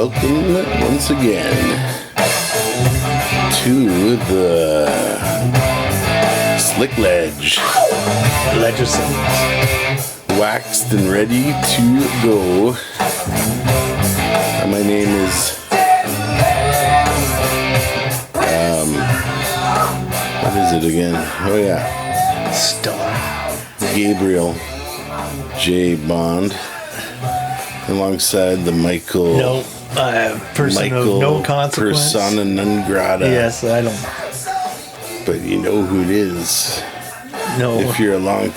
welcome once again to the Slick Ledge. Ledge of Sins. Waxed and ready to go. My name is what is it again? Oh yeah, Star. Gabriel J. Bond, alongside the Michael. No, person of no consequence. Persona non grata. Yes, I don't. But you know who it is. No. If you're a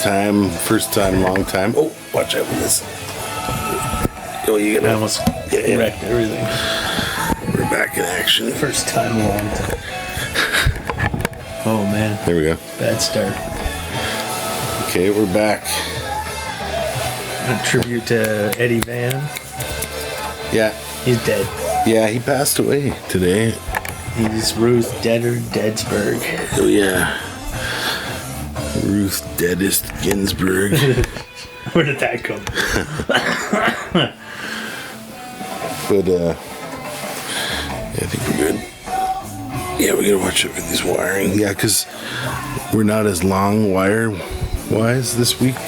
first time, long time. Oh, watch out with this. Oh, you I gotta. almost wrecked everything. We're back in action. First time long. Oh man. There we go. Bad start. Okay, we're back. A tribute to Eddie Van. Yeah. He's dead. Yeah, he passed away today. He's Ruth Deader Deadsburg. Oh yeah. Ruth Deadest Ginsburg. Where did that come from? But I think we're good. Yeah, we gotta watch out for these wiring. Yeah, because we're not as long wire-wise this week.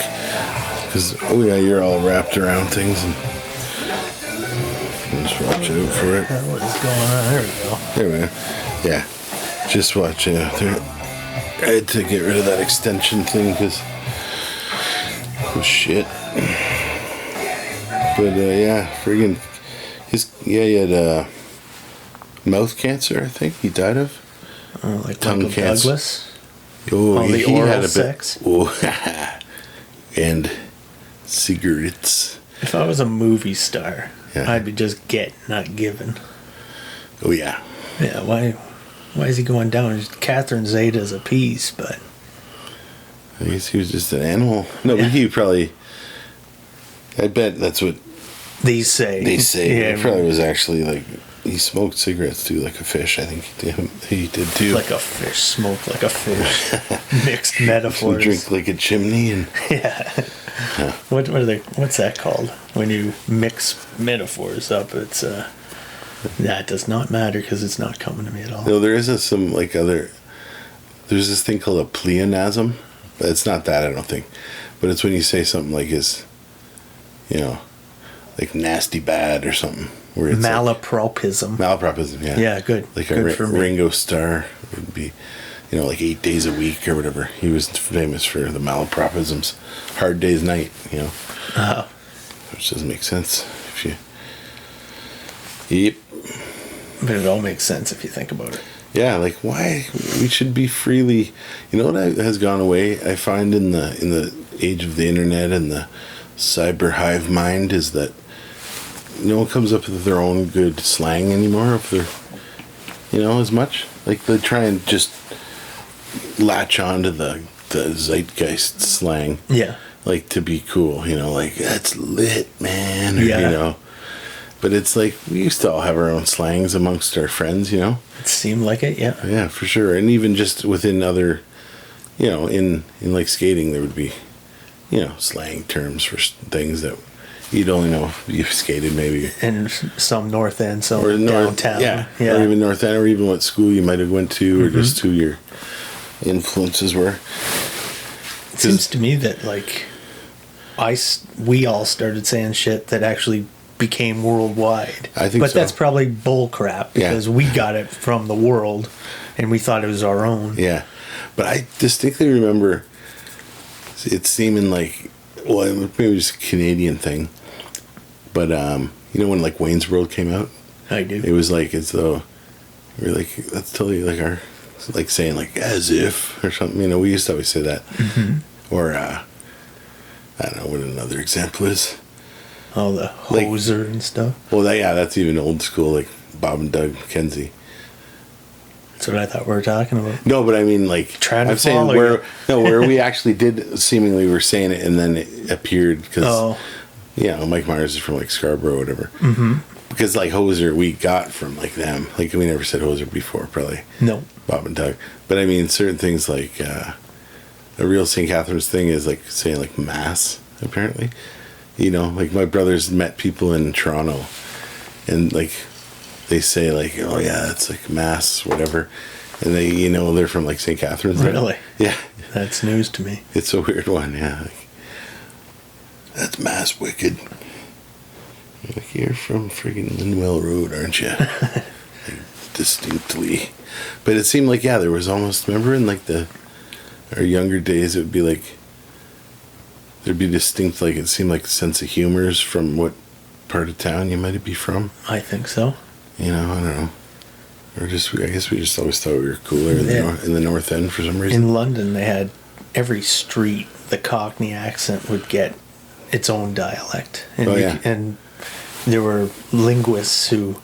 Because, oh yeah, you're all wrapped around things. And just watch out for it. What is going on? There we go. There we go. Yeah, just watch out there. I had to get rid of that extension thing because it was shit. But yeah, friggin' he had mouth cancer, I think he died of. Like tongue Michael cancer. Douglas. Oh, All the he oral had a bit. sex. Oh, and cigarettes. If I was a movie star, Yeah. I'd be just getting, not giving. Oh yeah. Yeah, why is he going down? Catherine Zeta's a piece, but I guess he was just an animal. No, but he probably. I bet that's what these say. they say. Yeah, He probably was actually like he smoked cigarettes too, like a fish. I think he did too. like a fish, smoked like a fish. Mixed metaphors. Drink like a chimney and. Yeah. What are they? What's that called? When you mix metaphors up, it's that does not matter because it's not coming to me at all. No, there is some like other. There's this thing called a pleonasm, but it's not that, I don't think. But it's when you say something like is, like nasty bad or something. Where it's Malapropism. Malapropism, yeah. Yeah, good. Like good a for me. Ringo Starr would be, like 8 days a week or whatever. He was famous for the malapropisms. Hard day's night, Which doesn't make sense if you. Yep. But it all makes sense if you think about it. Yeah, like why we should be freely. You know what has gone away? I find in the age of the internet and the cyber hive mind is that no one comes up with their own good slang anymore. If they're, as much like they try and just latch onto the zeitgeist slang. Yeah. Like to be cool, like that's lit, man. Or, Yeah. But it's like we used to all have our own slangs amongst our friends, It seemed like it, yeah. Yeah, for sure. And even just within other, in like skating, there would be, slang terms for things that you'd only know if you've skated maybe. And some North End, some Or downtown. Yeah. Or even North End, or even what school you might have went to, or just who your influences were. It seems to me that, like, we all started saying shit that actually became worldwide. I think but so. that's probably bull crap because we got it from the world and we thought it was our own. Yeah. But I distinctly remember it seeming like, well, maybe it was a Canadian thing. But, when like Wayne's World came out? I do. It was like as though we're like, that's totally like our, like saying like as if or something. We used to always say that. Mm-hmm. Or, I don't know what another example is. Oh, the hoser and stuff. Well, that's even old school, like Bob and Doug McKenzie. That's what I thought we were talking about. No, but I mean, like, Trying to I'm saying follow where we actually did seemingly were saying it and then it appeared because, Mike Myers is from like Scarborough or whatever. Mm-hmm. Because like hoser, we got from like them. Like we never said hoser before, probably. No. Bob and Doug. But I mean, certain things like a real St. Catharines thing is like saying like mass, apparently. Like my brothers met people in Toronto and like they say like, oh yeah, it's like Mass, whatever, and they, you know, they're from like St. Catharines. Really? Yeah. That's news to me. It's a weird one, yeah. Like, that's Mass Wicked. Like, you're from friggin' Linwell Road, aren't you? Like, distinctly. But it seemed like, yeah, there was almost, remember in like our younger days, it would be like, there'd be distinct, like, it seemed like sense of humors from what part of town you might be from. I think so. You know, I don't know. Or just, I guess we just always thought we were cooler in the North End for some reason. In London, they had every street, the Cockney accent would get its own dialect. And, and there were linguists who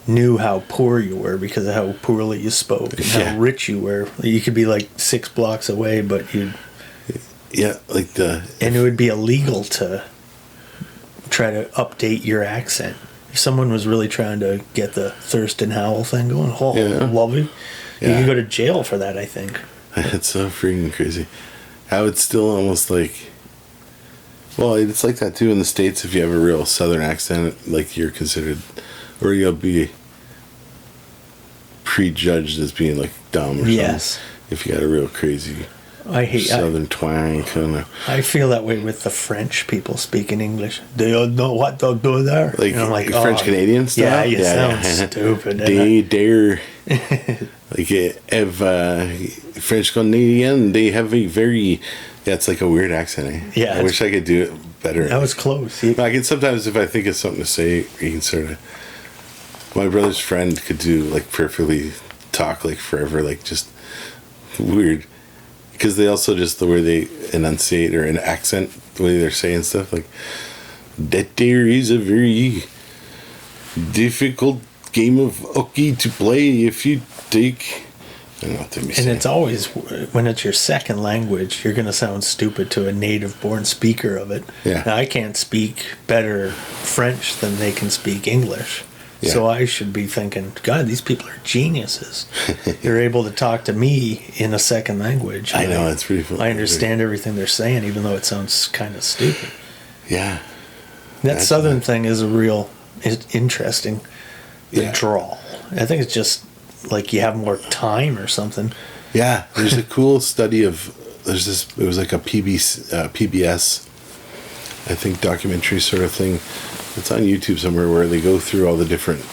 knew how poor you were because of how poorly you spoke and how rich you were. You could be like 6 blocks away, but you'd... Yeah, like and it would be illegal to try to update your accent. If someone was really trying to get the Thurston Howell thing going, love you. You could go to jail for that, I think. It's so freaking crazy. How it's still almost like... Well, it's like that too in the States. If you have a real Southern accent, like you're considered... Or you'll be prejudged as being like dumb or something. If you got a real crazy... I hate Southern twang kind of. I feel that way with the French people speaking English. They don't know what they'll do there. Like, and I'm like, French Canadian stuff. Yeah, you sound stupid. They dare like French Canadian. They have a very it's like a weird accent. Eh? Yeah, I wish I could do it better. That was close. I can sometimes if I think of something to say, you can sort of. My brother's friend could do like perfectly talk like forever, like just weird. Because they also just the way they enunciate or an accent, the way they're saying stuff, like that there is a very difficult game of hockey to play if you take. I don't know what they say. And it's always when it's your second language, you're going to sound stupid to a native-born speaker of it. Yeah, now, I can't speak better French than they can speak English. Yeah. So I should be thinking, God, these people are geniuses. They're able to talk to me in a second language. I know, it's pretty funny. I understand everything they're saying, even though it sounds kind of stupid. Yeah. That Southern thing is interesting. The drawl. I think it's just like you have more time or something. Yeah. There's a cool study of, it was like a PBS, I think, documentary sort of thing. It's on YouTube somewhere where they go through all the different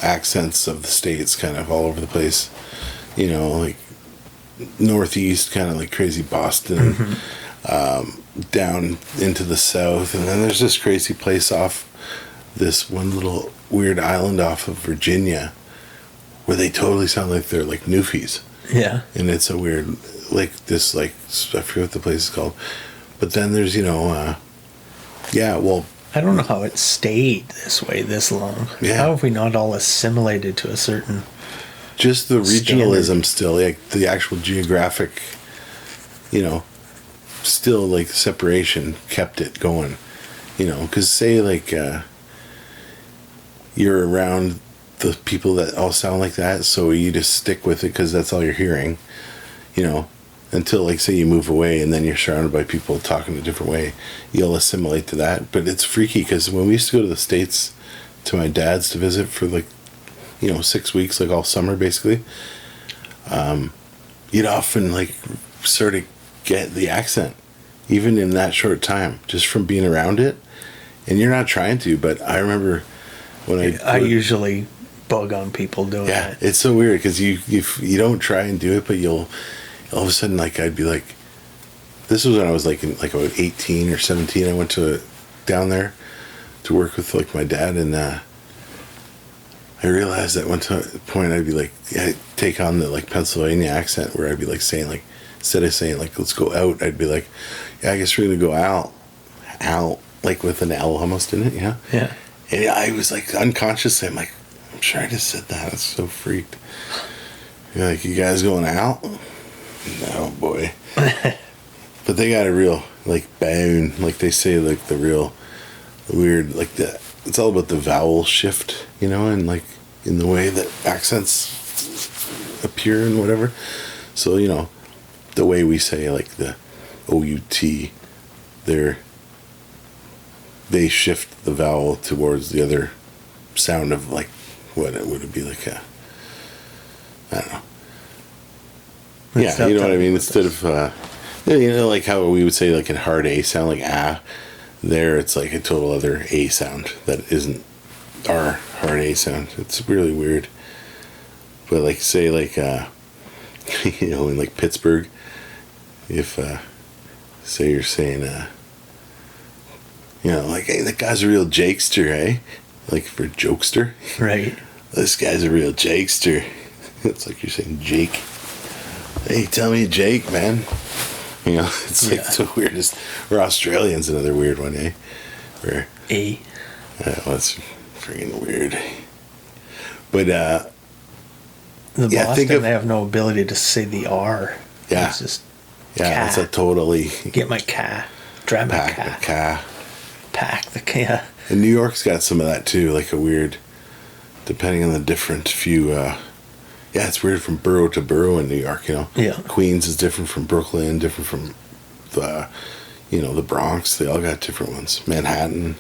accents of the states kind of all over the place. You know, like Northeast, kind of like crazy Boston, down into the South. And then there's this crazy place off this one little weird island off of Virginia where they totally sound like they're like Newfies. Yeah. And it's a weird, like this, like, I forget what the place is called. But then there's, you know, I don't know how it stayed this way this long. Yeah. How have we not all assimilated to a certain... Just the regionalism standard. Still, like the actual geographic, you know, still like separation kept it going, you know, because say like you're around the people that all sound like that, so you just stick with it because that's all you're hearing, you know. Until, like, say you move away and then you're surrounded by people talking a different way, you'll assimilate to that. But it's freaky because when we used to go to the States to my dad's to visit for, like, you know, 6 weeks, like all summer basically, you'd often, like, sort of get the accent, even in that short time, just from being around it. And you're not trying to, but I remember when I usually bug on people doing that. Yeah, it's so weird because you don't try and do it, but you'll... All of a sudden, like, I'd be like, this was when I was like about 18 or 17. I went down there to work with like my dad, and I realized at one point I'd be like, I'd take on the like Pennsylvania accent where I'd be like saying like, instead of saying like, let's go out, I'd be like, yeah, I guess we're gonna go out, like with an L almost in it, you know? Yeah. And I was like unconsciously, I'm like, I'm sure I just said that. I was so freaked. You're like, you guys going out? No, boy. But they got a real, like, bone, like they say, like, the real weird, like, it's all about the vowel shift, you know, and, like, in the way that accents appear and whatever. So, you know, the way we say, like, the O-U-T, they shift the vowel towards the other sound of like, what would it be like I don't know. Yeah, you know what I mean? Instead of, like how we would say like a hard A sound, like ah, there it's like a total other A sound that isn't our hard A sound. It's really weird. But like say like, in like Pittsburgh, if, say you're saying, like, hey, that guy's a real jakester, eh? Like for jokester. Right. This guy's a real jakester. It's like you're saying Jake. Hey, tell me Jake, man. It's like the weirdest. Or Australian's another weird one, eh? Where A. That's freaking weird. But the Boston, they have no ability to say the R. Yeah. It's just it's a totally get my car. Drive my car. Pack the car. And New York's got some of that too, like a weird, depending on the different few. It's weird from borough to borough in New York. Yeah. Queens is different from Brooklyn, different from the, the Bronx. They all got different ones. Manhattan,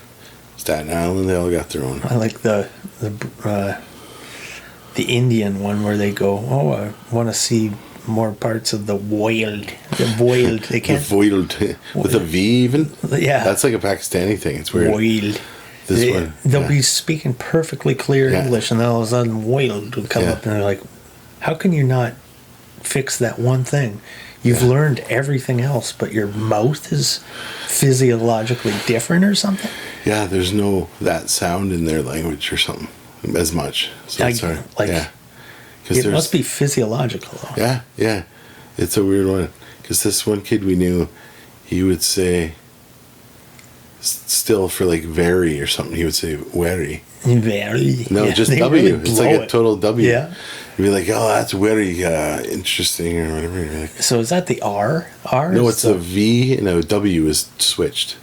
Staten Island, they all got their own. I like the Indian one where they go, oh, I want to see more parts of the wild. The wild. They can't. The wild. With a V even? Yeah. That's like a Pakistani thing. It's weird. Wild. They'll be speaking perfectly clear English, and then all of a sudden wild would come up, and they're like, how can you not fix that one thing? You've learned everything else, but your mouth is physiologically different or something? Yeah, there's no that sound in their language or something as much. So it's hard. It must be physiological, though. Yeah. It's a weird one. Because this one kid we knew, he would say, still for like very or something, he would say very. Very. No, just W. Really it's like a total W. Yeah. You'd be like, oh, that's very interesting or whatever. You're like, so is that the R? R? No, it's a V and a W is switched.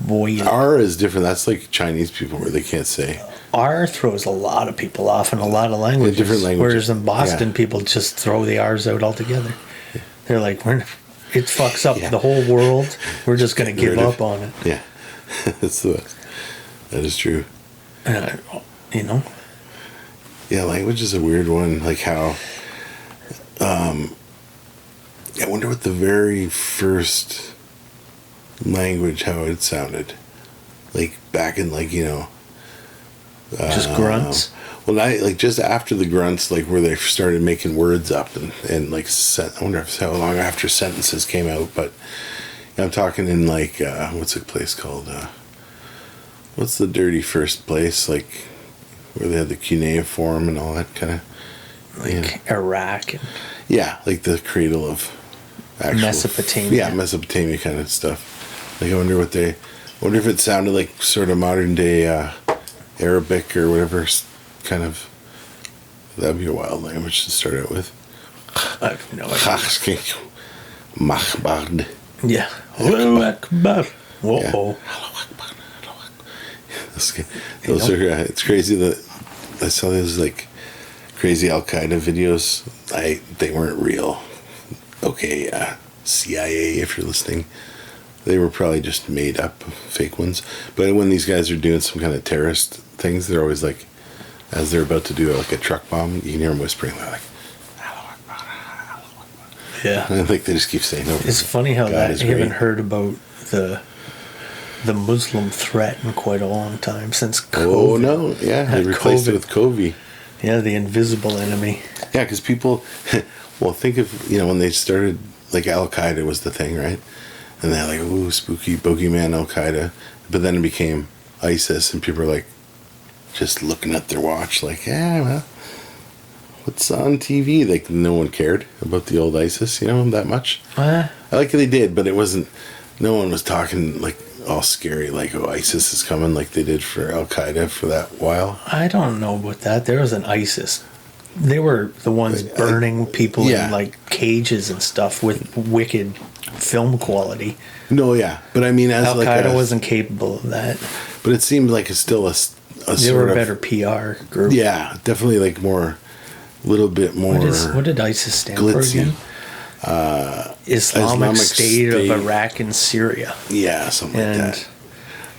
Boy. R is different. That's like Chinese people where they can't say. R throws a lot of people off in a lot of languages. Different languages. Whereas in Boston, people just throw the R's out altogether. They're like, it fucks up the whole world. We're just going to give up on it. Yeah. That's the best. That is true. Yeah, language is a weird one. Like how, I wonder what the very first language, how it sounded. Like back in just grunts. Well, like just after the grunts, like where they started making words up and like I wonder if how long after sentences came out, but I'm talking in like what's a place called? What's the dirty first place like where they had the cuneiform and all that kind of Iraq. Like the cradle of actual Mesopotamia. Yeah, Mesopotamia kind of stuff. Like I wonder if it sounded like sort of modern day Arabic or whatever kind of. That'd be a wild language to start out with. I have no idea. Mahbard. Yeah. Allahu Akbar. Whoa. Those are it's crazy that I saw those like crazy Al Qaeda videos. They weren't real. Okay, CIA, if you're listening, they were probably just made up fake ones. But when these guys are doing some kind of terrorist things, they're always like, as they're about to do like a truck bomb, you can hear them whispering. They're like, Allahu Akbar, Allahu Akbar. Yeah. And I think they just keep saying over. It's funny how I haven't heard about the Muslim threat in quite a long time since COVID. Oh no, yeah, they replaced it with COVID. Yeah, the invisible enemy. Yeah, because people, well, think of when they started, like Al Qaeda was the thing, right? And they're like, ooh, spooky bogeyman Al Qaeda, but then it became ISIS, and people are like, just looking at their watch, like, well, what's on TV? Like no one cared about the old ISIS, that much. I like they did, but it wasn't. No one was talking like all scary, like, oh, ISIS is coming, like they did for Al Qaeda for that while. I don't know about that. There was an ISIS. They were the ones burning people in like cages and stuff with wicked film quality. No, yeah, but I mean, as Al Qaeda wasn't capable of that. But it seemed like it's still a they were a better PR group. Yeah, definitely like more, a little bit more. What did ISIS stand glitzy. for again? Islamic State of Iraq and Syria. Yeah, something like that.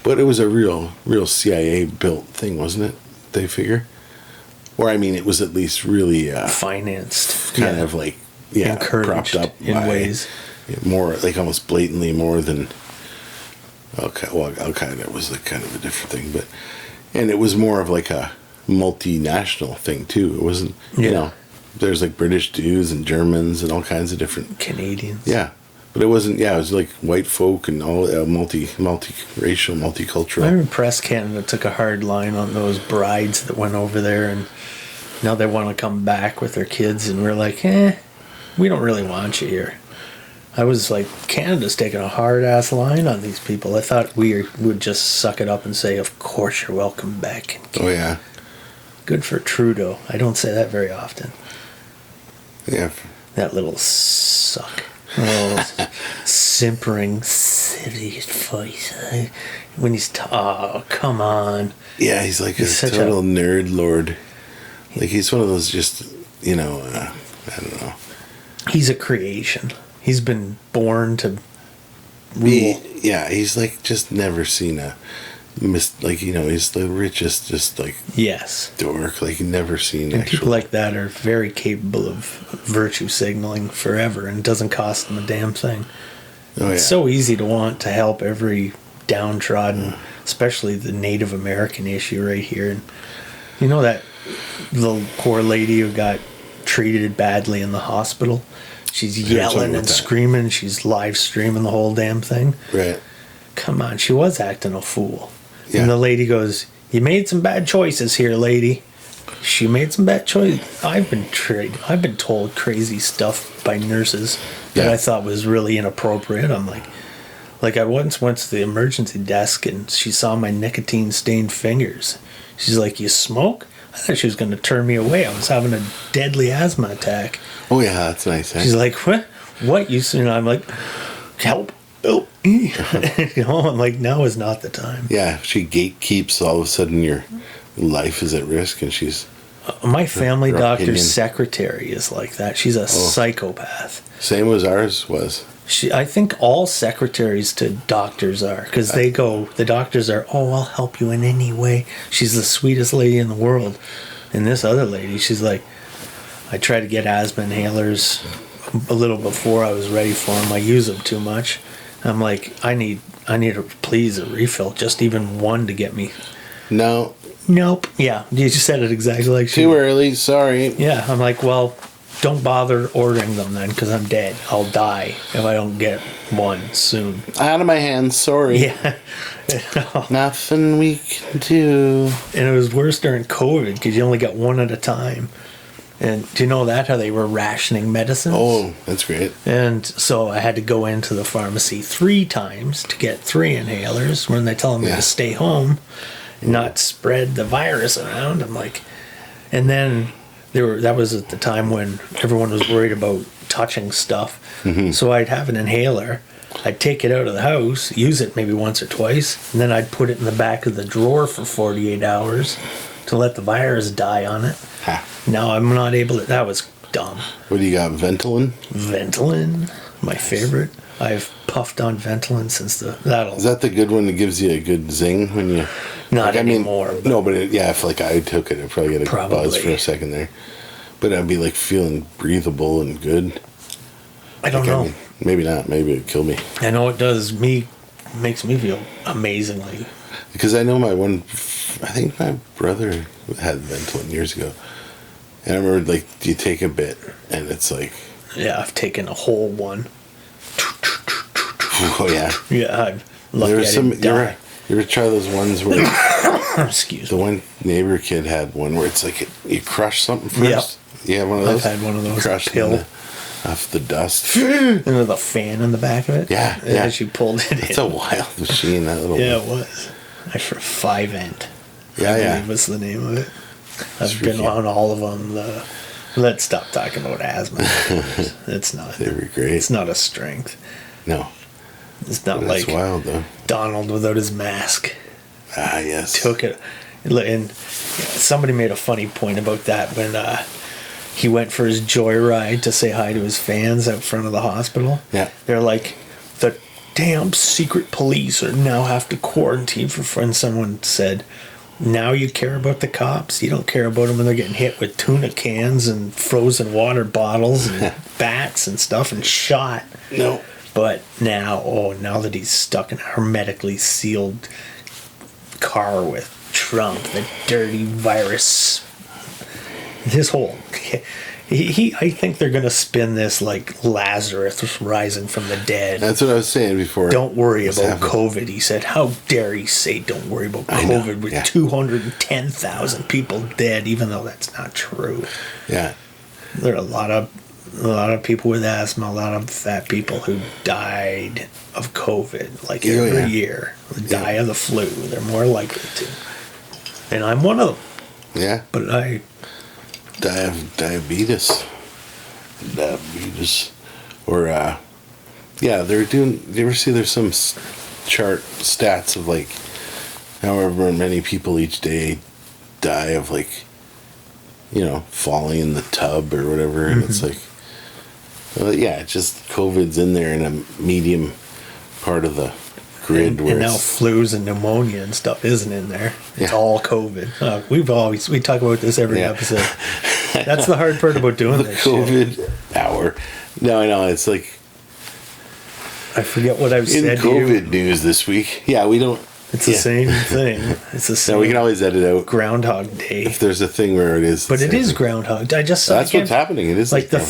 But it was a real CIA built thing, wasn't it? they figure. Or, I mean, it was at least really... financed. kind of like, encouraged propped up in ways. More, like almost blatantly more than... Okay, well, Al-Qaeda was like kind of a different thing, but... And it was more of like a multinational thing, too. It wasn't, you know... There's like British dudes and Germans and all kinds of different... Canadians. Yeah. But it wasn't, it was like white folk and all multi-racial, multicultural. I'm impressed Canada took a hard line on those brides that went over there, and now they want to come back with their kids, and we're like, we don't really want you here. I was like, Canada's taking a hard-ass line on these people. I thought we would just suck it up and say, of course you're welcome back. Oh, yeah. Good for Trudeau. I don't say that very often. Yeah. That little suck. Oh, simpering city voice. When he's oh, come on. Yeah, he's like a total nerd lord. Like he's one of those just, I don't know. He's a creation. He's been born to rule. He's like just never seen a he's the richest, just like dork. Like never seen. And people like that are very capable of virtue signaling forever, and it doesn't cost them a damn thing. Oh, it's so easy to want to help every downtrodden, especially the Native American issue right here. And you know that the poor lady who got treated badly in the hospital. She's yelling and screaming. She's live streaming the whole damn thing. Right. Come on, she was acting a fool. Yeah. And the lady goes, "You made some bad choices here, lady." She made some bad choices. I've been told crazy stuff by nurses that I thought was really inappropriate. I'm like I once went to the emergency desk and she saw my nicotine-stained fingers. She's like, "You smoke?" I thought she was going to turn me away. I was having a deadly asthma attack. Oh yeah, that's nice. Eh? She's like, "What? What?" I'm like, "Help." Oh, I'm like, now is not the time. Yeah, she gatekeeps. All of a sudden, your life is at risk, and she's my family doctor's secretary is like that. She's a psychopath. Same as ours was. I think all secretaries to doctors are, because they go. The doctors are, "Oh, I'll help you in any way." She's the sweetest lady in the world, and this other lady, she's like, I tried to get asthma inhalers a little before I was ready for them. I use them too much. I'm like, I need a refill, just even one to get me. No. Nope. Yeah, you just said it exactly like she. Too early. Sorry. Yeah, I'm like, well, don't bother ordering them then, because I'm dead. I'll die if I don't get one soon. Out of my hands. Sorry. Yeah. Nothing we can do. And it was worse during COVID because you only got one at a time. And do you know that, how they were rationing medicines? Oh, that's great. And so I had to go into the pharmacy 3 times to get 3 inhalers when they tell me to stay home and not spread the virus around. I'm like, and then that was at the time when everyone was worried about touching stuff. Mm-hmm. So I'd have an inhaler. I'd take it out of the house, use it maybe once or twice, and then I'd put it in the back of the drawer for 48 hours to let the virus die on it. Ha. Now I'm not able to. That was dumb. What do you got? Ventolin? Ventolin, my favorite. I've puffed on Ventolin since that'll. Is that the good one that gives you a good zing when you? Not anymore. I mean, no, but if I took it, I'd probably get a buzz for a second there. But I'd be like feeling breathable and good. I don't know. Maybe not. Maybe it'd kill me. I know it does. Makes me feel amazingly. Because I know I think my brother had Ventolin years ago. And I remember, like, you take a bit, and it's like... Yeah, I've taken a whole one. Oh, yeah. Yeah, I'm lucky I didn't die. You ever try those ones where... Excuse me. The one neighbor kid had one where it's like you crush something first. Yep. You have one of those? I've had one of those. Crush pill. Off the dust. And with a fan in the back of it. Yeah. As you pulled it in. It's a wild machine, that little... Yeah, it was. I for 5-ent. Yeah. Was the name of it. I've been on all of them. Let's stop talking about asthma. It's not. They were great. It's not a strength. No. It's not like wild, though. Donald without his mask. Ah, yes. Took it. And somebody made a funny point about that when he went for his joyride to say hi to his fans out front of the hospital. Yeah. They're like, the damn secret police now have to quarantine for friends. Someone said, now you care about the cops. You don't care about them when they're getting hit with tuna cans and frozen water bottles and bats and stuff and shot. No. But now that he's stuck in a hermetically sealed car with Trump, the dirty virus, his whole... I think they're going to spin this like Lazarus rising from the dead. That's what I was saying before. Don't worry about COVID. He said, how dare he say don't worry about COVID with 210,000 people dead, even though that's not true. Yeah. There are a lot of people with asthma, a lot of fat people who died of COVID, like every year. Die of the flu. They're more likely to. And I'm one of them. Yeah. But I... Die of diabetes. Or, they're doing... Do you ever see there's some chart stats of, like, however many people each day die of, like, falling in the tub or whatever, and it's like... Well, it's just COVID's in there in a medium part of the grid. And now flus and pneumonia and stuff isn't in there. It's all COVID. We talk about this every episode. That's the hard part about doing this COVID shit. hour. No, I know. It's like... I forget what I've said in COVID news this week. Yeah, we don't... It's the same thing. It's the same. No, we can always edit out Groundhog Day. if there's a thing where it is. But it is Groundhog Day. That's what's happening. It is like the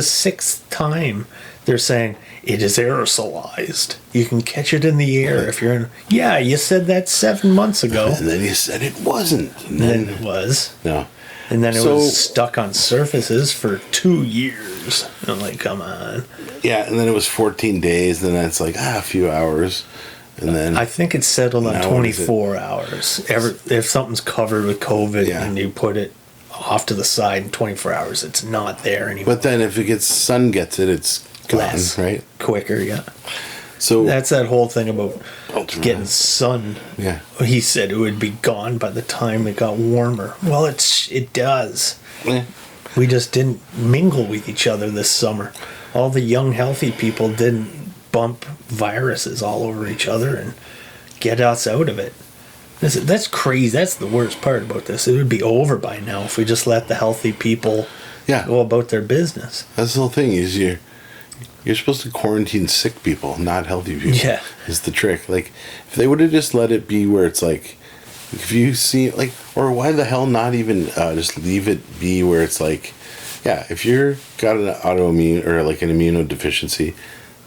sixth time they're saying it is aerosolized. You can catch it in the air if you're in. Yeah, you said that 7 months ago. And then you said it wasn't. And then it was. No. And then it was stuck on surfaces for 2 years. I'm like, come on. Yeah, and then it was 14 days, and then it's like, a few hours. And then I think it's settled on 24 hours. If something's covered with COVID and you put it off to the side in 24 hours, it's not there anymore. But then if sun gets it, it's gone, less, right? Quicker, yeah. So that's that whole thing about getting sun. Yeah. He said it would be gone by the time it got warmer. Well, it does. Yeah. We just didn't mingle with each other this summer. All the young, healthy people didn't bump viruses all over each other and get us out of it. That's crazy. That's the worst part about this. It would be over by now if we just let the healthy people go about their business. That's the whole thing is you're supposed to quarantine sick people, not healthy people. Yeah. Is the trick. Like, if they would have just let it be where it's like, if you see, like, or why the hell not even just leave it be where it's like, if you're got an autoimmune or like an immunodeficiency,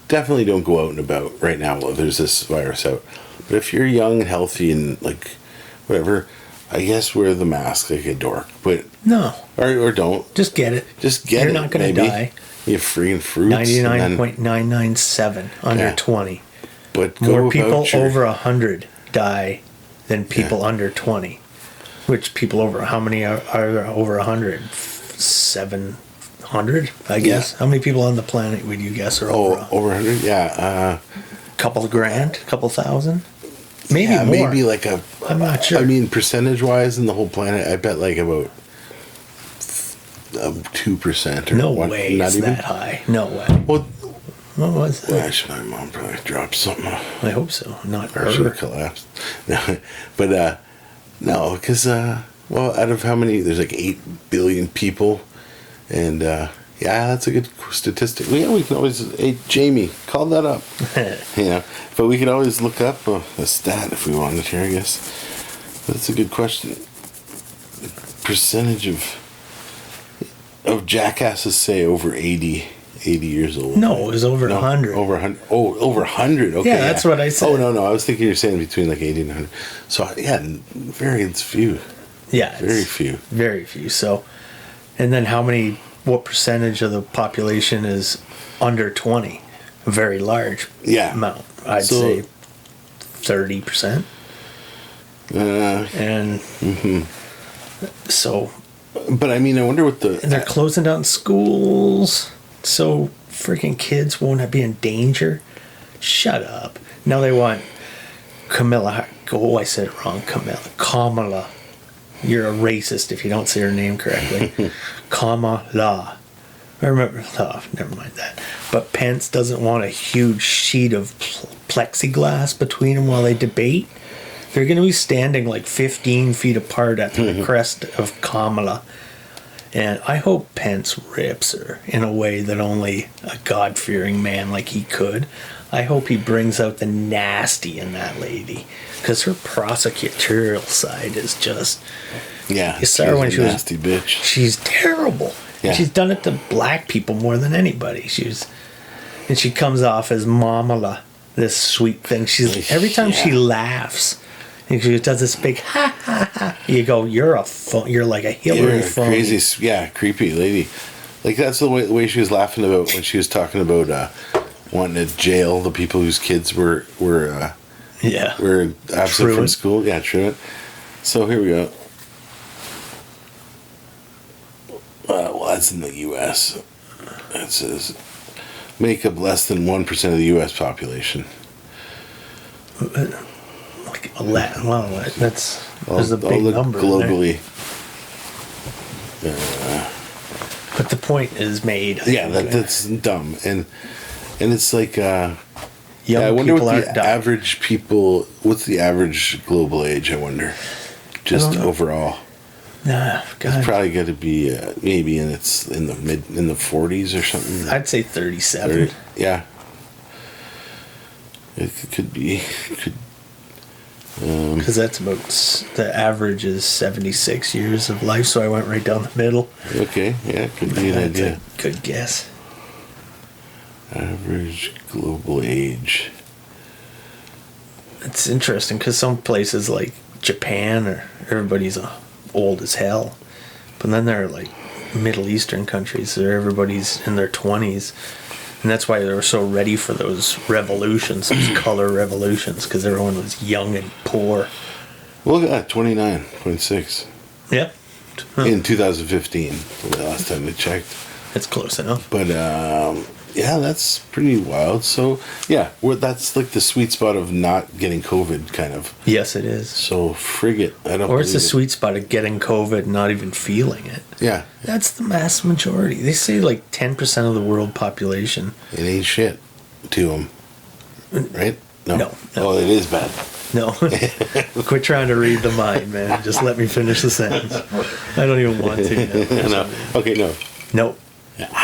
definitely don't go out and about right now while there's this virus out. But if you're young and healthy and like whatever, I guess wear the mask like a dork. But no, or don't. Just get it. You're not going to die. You have freaking fruits. 99.997 under 20. But more people over 100 die than people under 20. Which people over, how many are over 100? 700, I guess. How many people on the planet would you guess are over 100? Over 100? Yeah. Couple grand? Couple thousand? Maybe more. Maybe like I'm not sure. I mean, percentage-wise in the whole planet, I bet like about 2% or no way not it's even that high. No way. Well, what was that? Gosh, my mom probably dropped something. I hope so. Not her. Should have collapsed. But no, because out of how many? There's like 8 billion people, and that's a good statistic. We can always. Hey, Jamie, call that up. But we can always look up a stat if we wanted here, I guess. But that's a good question. Percentage of jackasses say over 80 years old. No, it was over 100. Over 100. Oh, over 100. Okay. Yeah, that's what I said. Oh, no. I was thinking you're saying between like 80 and 100. So, very few. Yeah. Very few. Very few. So, and then what percentage of the population is under 20? A very large amount. I'd say 30%. And so... But I mean, I wonder what and they're closing down schools, so freaking kids won't be in danger. Shut up. Now they want Camilla. Oh, I said it wrong. Kamala. You're a racist if you don't say her name correctly. Kamala. I remember. Oh, never mind that. But Pence doesn't want a huge sheet of plexiglass between them while they debate. They're going to be standing like 15 feet apart at the crest of Kamala. And I hope Pence rips her in a way that only a God-fearing man like he could. I hope he brings out the nasty in that lady. Because her prosecutorial side is just... Yeah, you saw her when she was... nasty bitch. She's terrible. Yeah. She's done it to black people more than anybody. And she comes off as Mamala, this sweet thing. Every time she laughs... And she does this big ha ha ha. You go, you're like a Hillary phony. Crazy, creepy lady. Like that's the way she was laughing about when she was talking about wanting to jail the people whose kids were absent from school. Yeah, Truett. So here we go. Well, that's in the U.S. It says make up less than 1% of the U.S. population. Wow, that's a big number globally. But the point is made. That's dumb, and it's like young I wonder people what the average people. What's the average global age? I wonder, just overall. God. It's probably got to be maybe in the 40s or something. I'd say 37. Yeah, it could be. Because that's about the average is 76 years of life, so I went right down the middle. Okay, yeah, could be an idea. A good guess. Average global age. It's interesting because some places like Japan everybody's old as hell, but then there are like Middle Eastern countries where everybody's in their 20s. And that's why they were so ready for those revolutions, those color revolutions, because everyone was young and poor. Well, look at that, 29, 26. Yep. In 2015, the last time I checked. That's close enough. But, yeah, that's pretty wild. So, yeah, that's like the sweet spot of not getting COVID, kind of. Yes, it is. So, frig it. Or it's the sweet spot of getting COVID and not even feeling it. Yeah. That's the mass majority. They say like 10% of the world population. It ain't shit to them. Right? No. Oh, it is bad. No. Quit trying to read the mind, man. Just let me finish the sentence. I don't even want to. No. Okay, no. Nope.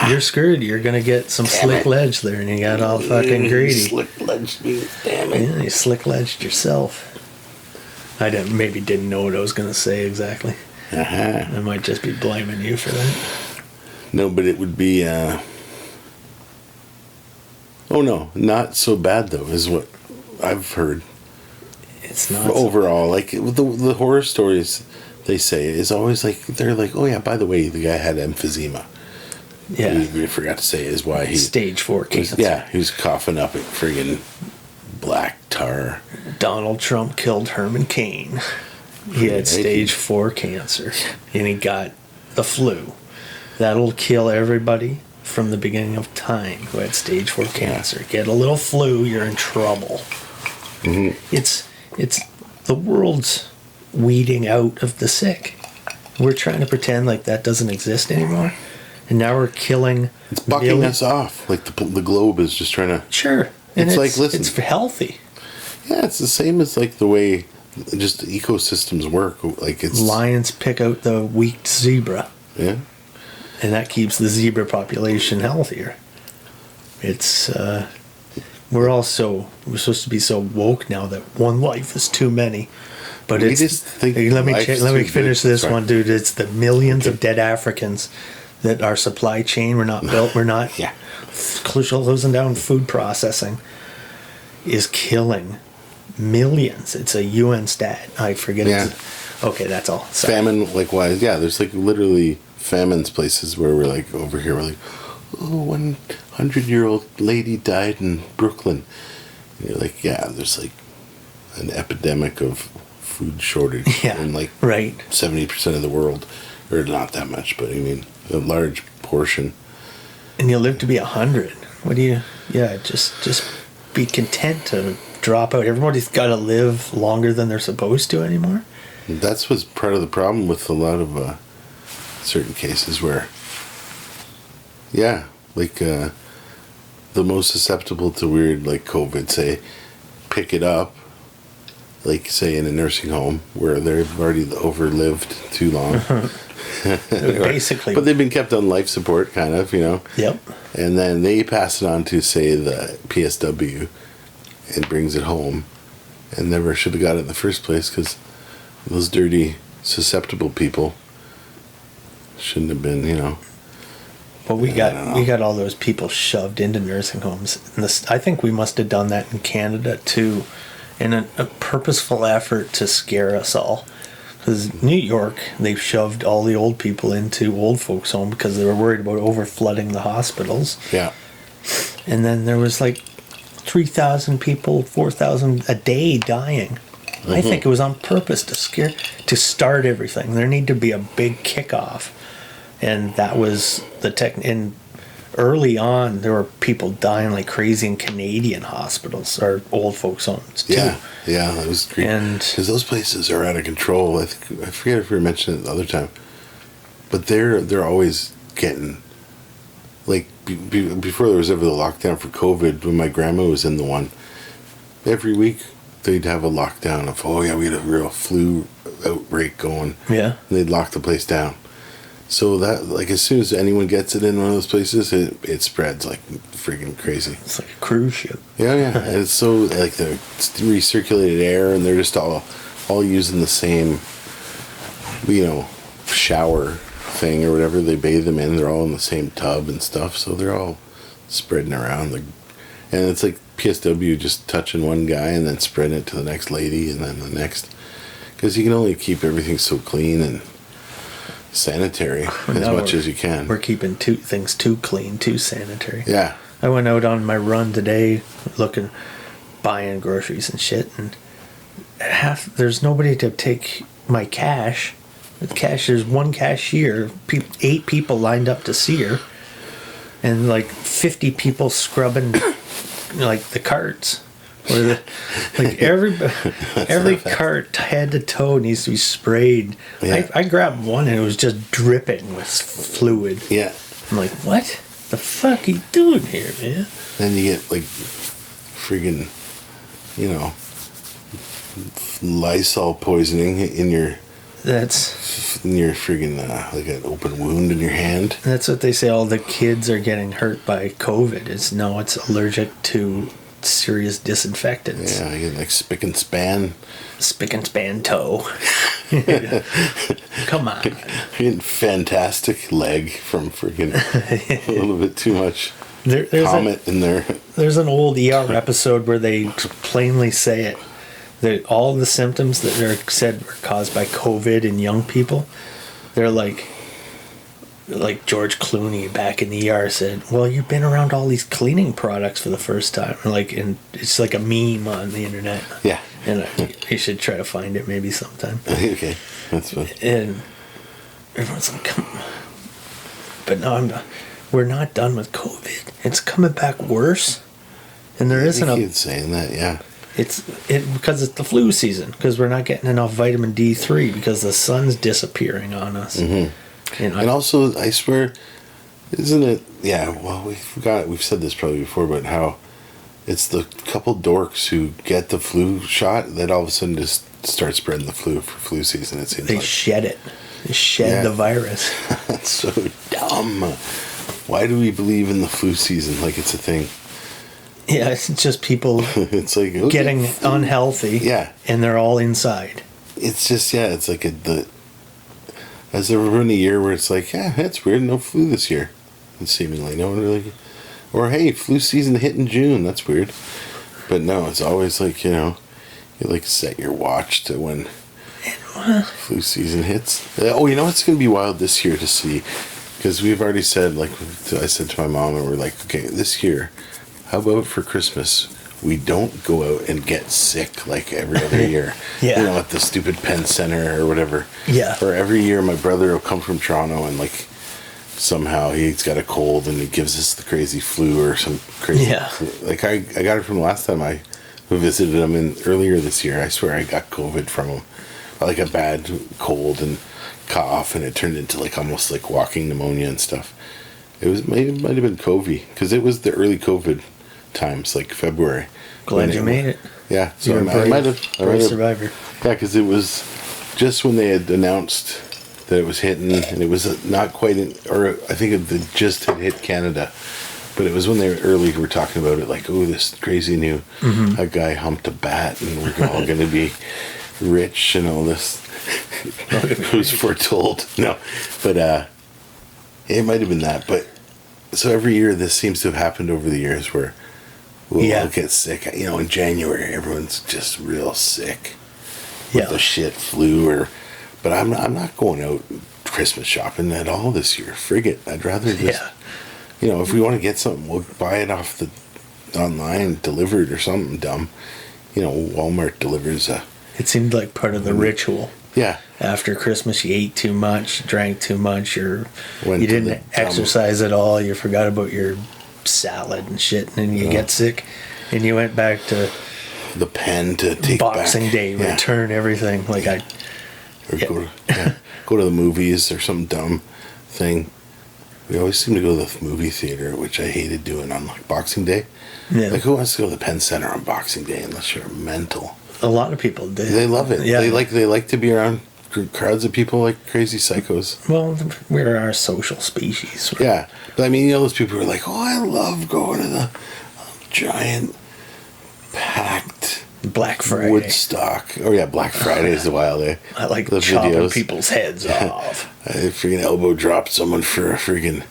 You're screwed. You're going to get some slick ledge there, and you got all fucking greedy. Slick ledge, damn it. Yeah, you slick ledged yourself. I maybe didn't know what I was going to say exactly. I might just be blaming you for that. No, but it would be... oh, no. Not so bad, though, is what I've heard. It's not... Overall, like, the horror stories they say is always like... They're like, oh, yeah, by the way, the guy had emphysema. Yeah. We forgot to say is why he... Stage 4 cancer. Yeah, he was coughing up at friggin' black tar. Donald Trump killed Herman Cain. He had stage 4 cancer. And he got the flu. That'll kill everybody from the beginning of time who had stage 4 cancer. Get a little flu, you're in trouble. Mm-hmm. It's the world's weeding out of the sick. We're trying to pretend like that doesn't exist anymore. And now we're killing... It's bucking us off. Like the globe is just trying to... Sure. And it's like, listen... It's healthy. Yeah, it's the same as like the way just ecosystems work. Like it's... Lions pick out the weak zebra. Yeah. And that keeps the zebra population healthier. It's... we're supposed to be so woke now that one life is too many. But let me finish this one, dude. It's the millions of dead Africans... that our supply chain, we're not closing down food processing, is killing millions. It's a UN stat. I forget. Yeah. Okay, that's all. Sorry. Famine, likewise. Yeah, there's like literally famines places where we're like, over here, we're like, oh, 100-year-old lady died in Brooklyn. And you're like, yeah, there's like an epidemic of food shortage in like 70% of the world. Or not that much, but I mean, a large portion. And you live to be 100. What do you... Yeah, just be content to drop out. Everybody's got to live longer than they're supposed to anymore. That's what's part of the problem with a lot of certain cases where... Yeah, like the most susceptible to weird, like COVID, say, pick it up like say in a nursing home where they've already overlived too long. Basically. But they've been kept on life support, kind of, you know. Yep. And then they pass it on to, say, the PSW and brings it home. And never should have got it in the first place because those dirty, susceptible people shouldn't have been, you know. Well, we got all those people shoved into nursing homes. And I think we must have done that in Canada too, in a purposeful effort to scare us all. Because New York, they shoved all the old people into old folks' home because they were worried about overflooding the hospitals. Yeah. And then there was like 3,000 people, 4,000 a day dying. Mm-hmm. I think it was on purpose to start everything. There needed to be a big kickoff. And that was and early on, there were people dying like crazy in Canadian hospitals or old folks' homes too. Yeah, that was great. Because those places are out of control. I forget if we mentioned it the other time, but they're always getting, like, before there was ever the lockdown for COVID, when my grandma was in the one, every week they'd have a lockdown of, we had a real flu outbreak going. Yeah. And they'd lock the place down. So that, like, as soon as anyone gets it in one of those places, it spreads like freaking crazy. It's like a cruise ship. Yeah. And it's so, like, the recirculated air, and they're just all using the same, you know, shower thing or whatever they bathe them in. They're all in the same tub and stuff, so they're all spreading around. And it's like PSW just touching one guy and then spreading it to the next lady and then the next. Because you can only keep everything so clean and sanitary as much as you can. We're keeping things too clean, too sanitary. Yeah. I went out on my run today buying groceries and shit, and there's nobody to take my cash. There's one cashier, 8 people lined up to see her, and like 50 people scrubbing like the carts. Every cart head to toe needs to be sprayed. Yeah. I grabbed one and it was just dripping with fluid. Yeah. I'm like, what the fuck are you doing here, man? Then you get like friggin', you know, Lysol poisoning in your friggin' like an open wound in your hand. That's what they say. All the kids are getting hurt by COVID. It's allergic to serious disinfectants. Yeah, you get like Spic and Span toe. Come on. Getting fantastic leg from freaking a little bit too much Comet in there. There's an old ER episode where they plainly say it. That all the symptoms that are said were caused by COVID in young people, they're like George Clooney back in the ER said, well, you've been around all these cleaning products for the first time. And it's like a meme on the internet. Yeah. And you should try to find it maybe sometime. Okay. That's fine. And everyone's like, come on. But no, we're not done with COVID. It's coming back worse. And there isn't keep saying that, yeah. Because it's the flu season, because we're not getting enough vitamin D3 because the sun's disappearing on us. Mm-hmm. And also, I swear, isn't it? Yeah. Well, we've said this probably before, but how it's the couple dorks who get the flu shot that all of a sudden just start spreading the flu for flu season. It seems they shed it. They shed the virus. That's so dumb. Why do we believe in the flu season like it's a thing? Yeah, it's just people. It's like getting unhealthy. Yeah, and they're all inside. It's just it's like has there ever been a year where it's like, that's weird, no flu this year? And seemingly no one really, or hey, flu season hit in June, that's weird. But no, it's always like, you know, you like set your watch to when flu season hits. Oh, you know what's going to be wild this year to see, because we've already said, like I said to my mom, and we're like, okay, this year, how about for Christmas we don't go out and get sick like every other year. Yeah. You know, at the stupid Penn Center or whatever. Yeah. Or every year my brother will come from Toronto and like somehow he's got a cold and he gives us the crazy flu or some crazy flu. Like I got it from the last time I visited him earlier this year. I swear I got COVID from him. Like a bad cold and cough, and it turned into like almost like walking pneumonia and stuff. It might have been COVID, because it was the early COVID times, like February. Glad you made it. Yeah, so You're a I might have. survivor. Yeah, because it was just when they had announced that it was hitting, and it was not quite, or I think it just had hit Canada, but it was when they were talking about it, like, oh, this crazy new, a guy humped a bat, and we're all going to be rich and all this. It was foretold. No, but it might have been that. But so every year, this seems to have happened over the years where we'll all get sick. You know, in January, everyone's just real sick with the shit flu. But I'm not going out Christmas shopping at all this year. Frig it. I'd rather just, you know, if we want to get something, we'll buy it off the online, delivered or something dumb. You know, Walmart delivers a. It seemed like part of the ritual. Yeah. After Christmas, you ate too much, drank too much, you didn't exercise at all, you forgot about your salad and shit, and then you get sick, and you went back to the pen to take Boxing Day, return everything. Like go to the movies or some dumb thing. We always seem to go to the movie theater, which I hated doing on like Boxing Day. Yeah. Like, who wants to go to the Penn Center on Boxing Day unless you're mental? A lot of people did. They love it. Yeah. They like to be around crowds of people like crazy psychos. Well, we're our social species. Right? Yeah. But I mean, you know, those people who are like, oh, I love going to the giant packed Black Friday. Woodstock. Oh, yeah, Black Friday is the wild day. I like the chopping people's heads off. I freaking elbow dropped someone for a freaking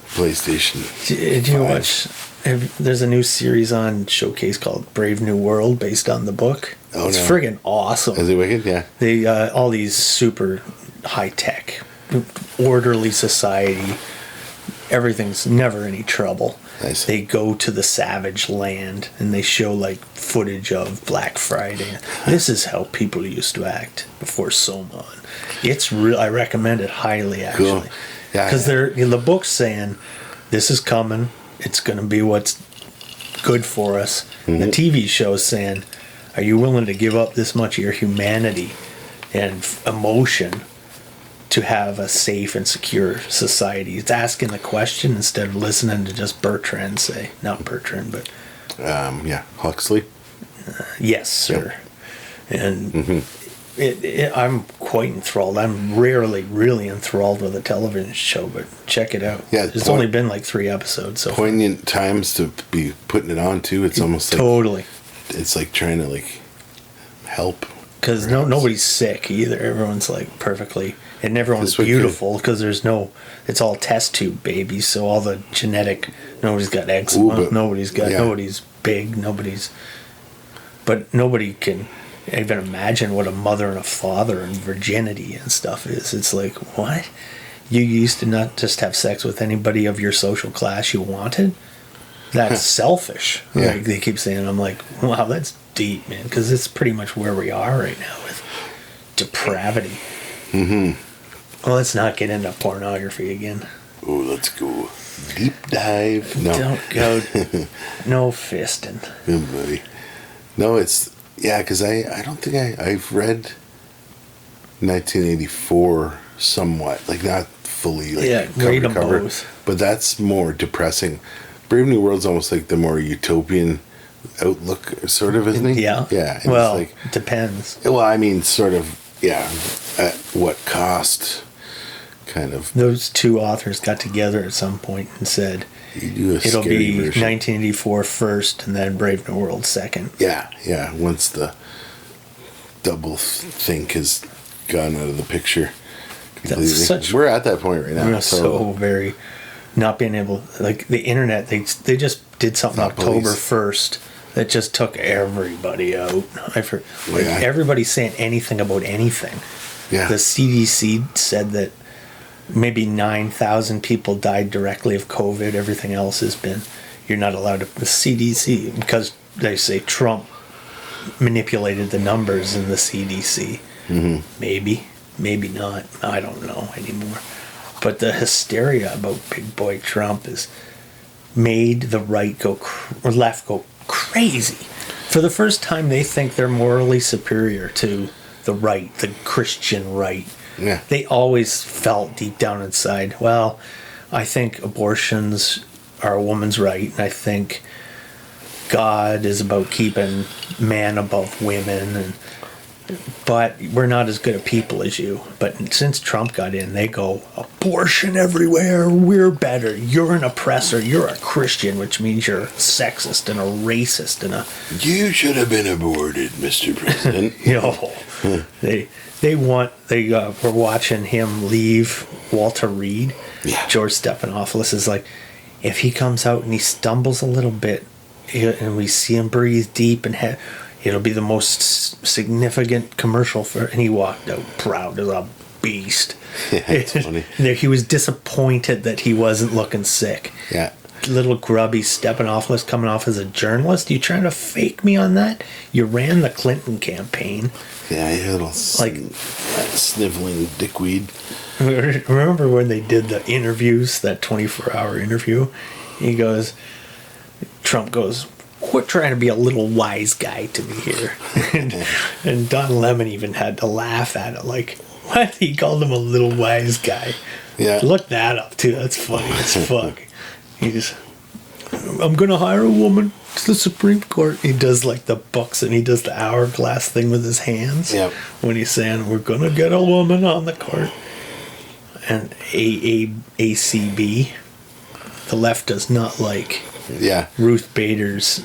PlayStation. Did you watch... There's a new series on Showcase called Brave New World based on the book. Oh, it's friggin' awesome. Is it wicked? Yeah. They all these super high tech, orderly society. Everything's never any trouble. Nice. They go to the savage land and they show like footage of Black Friday. This is how people used to act before Soma. It's real. I recommend it highly, actually. Cool. Yeah. Because they're in the book saying this is coming. It's going to be what's good for us. Mm-hmm. The TV show is saying, are you willing to give up this much of your humanity and emotion to have a safe and secure society? It's asking the question instead of listening to just Bertrand say. Not Bertrand, but... Huxley? Yes, sir. Yep. And I'm quite enthralled. I'm rarely really enthralled with a television show, but check it out. Yeah, it's only been like 3 episodes. So poignant times to be putting it on too. It's almost like totally. It's like trying to like help because nobody's sick either. Everyone's like perfectly, and everyone's beautiful because there's no. It's all test tube babies, so all the genetic. Nobody's got eczema. Nobody's big. But nobody can even imagine what a mother and a father and virginity and stuff is. It's like, what? You used to not just have sex with anybody of your social class you wanted? That's selfish. Yeah. Like they keep saying. I'm like, wow, that's deep, man, because it's pretty much where we are right now with depravity. Well, let's not get into pornography again. Oh, let's go deep dive. No. Don't go. No fisting. Good buddy. No, it's... Yeah, because I don't think I've read 1984 somewhat, like not fully, like read them cover, both. But that's more depressing. Brave New World's almost like the more utopian outlook, sort of, isn't it? Yeah. Yeah. Well, it depends. Well, I mean, sort of, yeah. At what cost? Kind of. Those two authors got together at some point and said, it'll be version. 1984 first and then Brave New World second. Yeah. Once the double think has gone out of the picture completely. We're at that point right now. We're so very not being able, like the internet, they just did something October 1st that just took everybody out. Everybody's saying anything about anything. Yeah. The CDC said that maybe 9,000 people died directly of COVID. Everything else has been, you're not allowed to, the CDC, because they say Trump manipulated the numbers in the CDC. Maybe not. I don't know anymore. But the hysteria about big boy Trump has made the right or left go crazy. For the first time, they think they're morally superior to the right, the Christian right. Yeah. They always felt deep down inside, well, I think abortions are a woman's right, and I think God is about keeping man above women, but we're not as good a people as you. But since Trump got in, they go, abortion everywhere, we're better, you're an oppressor, you're a Christian, which means you're sexist and a racist and a... You should have been aborted, Mr. President. They were watching him leave Walter Reed. Yeah. George Stephanopoulos is like, if he comes out and he stumbles a little bit and we see him breathe deep and it'll be the most significant commercial for... And he walked out proud as a beast. Yeah, it's funny. He was disappointed that he wasn't looking sick. Yeah. Little grubby Stephanopoulos coming off as a journalist. You trying to fake me on that? You ran the Clinton campaign. Yeah, you little sniveling dickweed. Remember when they did the interviews, that 24-hour interview? Trump goes, quit trying to be a little wise guy to me here. and Don Lemon even had to laugh at it. Like, what? He called him a little wise guy. Yeah. Look that up, too. That's funny as fuck. I'm going to hire a woman to the Supreme Court. He does like the books and he does the hourglass thing with his hands. Yep. When he's saying, we're going to get a woman on the court. And ACB, the left does not like Ruth Bader's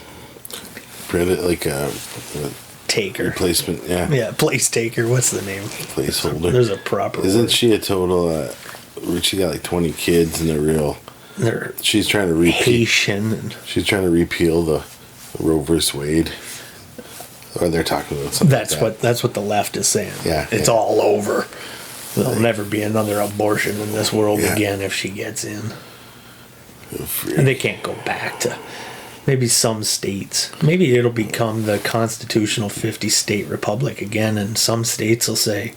taker. Replacement, yeah. Yeah, place taker. What's the name? Placeholder. There's a proper Isn't word. she a total... she got like 20 kids and they're real... She's trying to repeal. She's trying to repeal the Roe vs. Wade. Or they're talking about something. That's what the left is saying. Yeah, it's all over. There'll never be another abortion in this world again if she gets in. And they can't go back to maybe some states. Maybe it'll become the constitutional 50-state republic again, and some states will say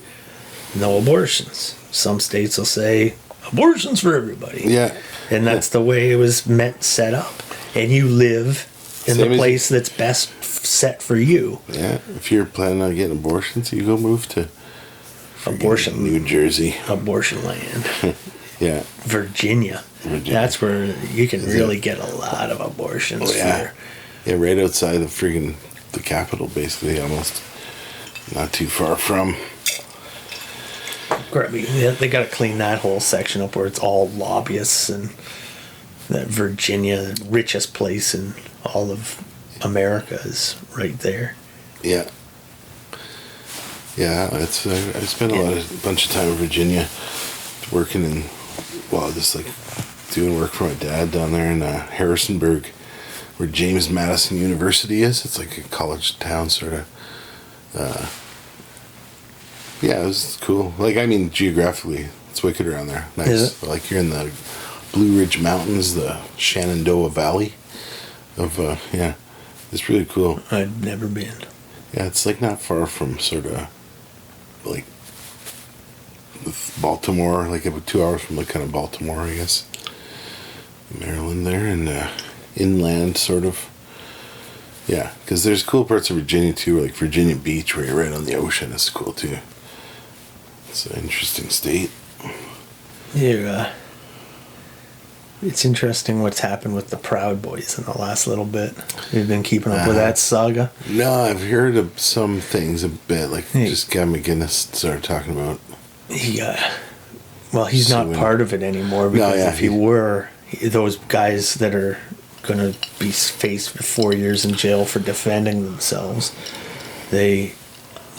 no abortions. Some states will say abortions for everybody. Yeah. And that's the way it was set up. And you live in the place that's best set for you. Yeah. If you're planning on getting abortions, you go move to New Jersey. Abortion land. Yeah. Virginia. That's where you can really get a lot of abortions. Oh, yeah. Yeah, right outside of the Capitol, basically, almost. Not too far from. They got to clean that whole section up where it's all lobbyists, and that Virginia, the richest place in all of America, is right there. Yeah. Yeah, I spent a bunch of time in Virginia working just like doing work for my dad down there in Harrisonburg, where James Madison University is. It's like a college town, sort of. Yeah, it was cool. Geographically, it's wicked around there. Nice. Is it? Like you're in the Blue Ridge Mountains, the Shenandoah Valley. It's really cool. I've never been. Yeah, it's like not far from sort of like Baltimore, like about 2 hours from like kind of Baltimore, I guess. Maryland there, and inland sort of. Yeah, because there's cool parts of Virginia too, like Virginia Beach, where you're right on the ocean. Is cool too. It's an interesting state. Yeah. It's interesting what's happened with the Proud Boys in the last little bit. You've been keeping up with that saga? No, I've heard of some things a bit, like just Gavin McGinnis started talking about. He's not part of it anymore, because if he were, those guys that are going to be faced with 4 years in jail for defending themselves, they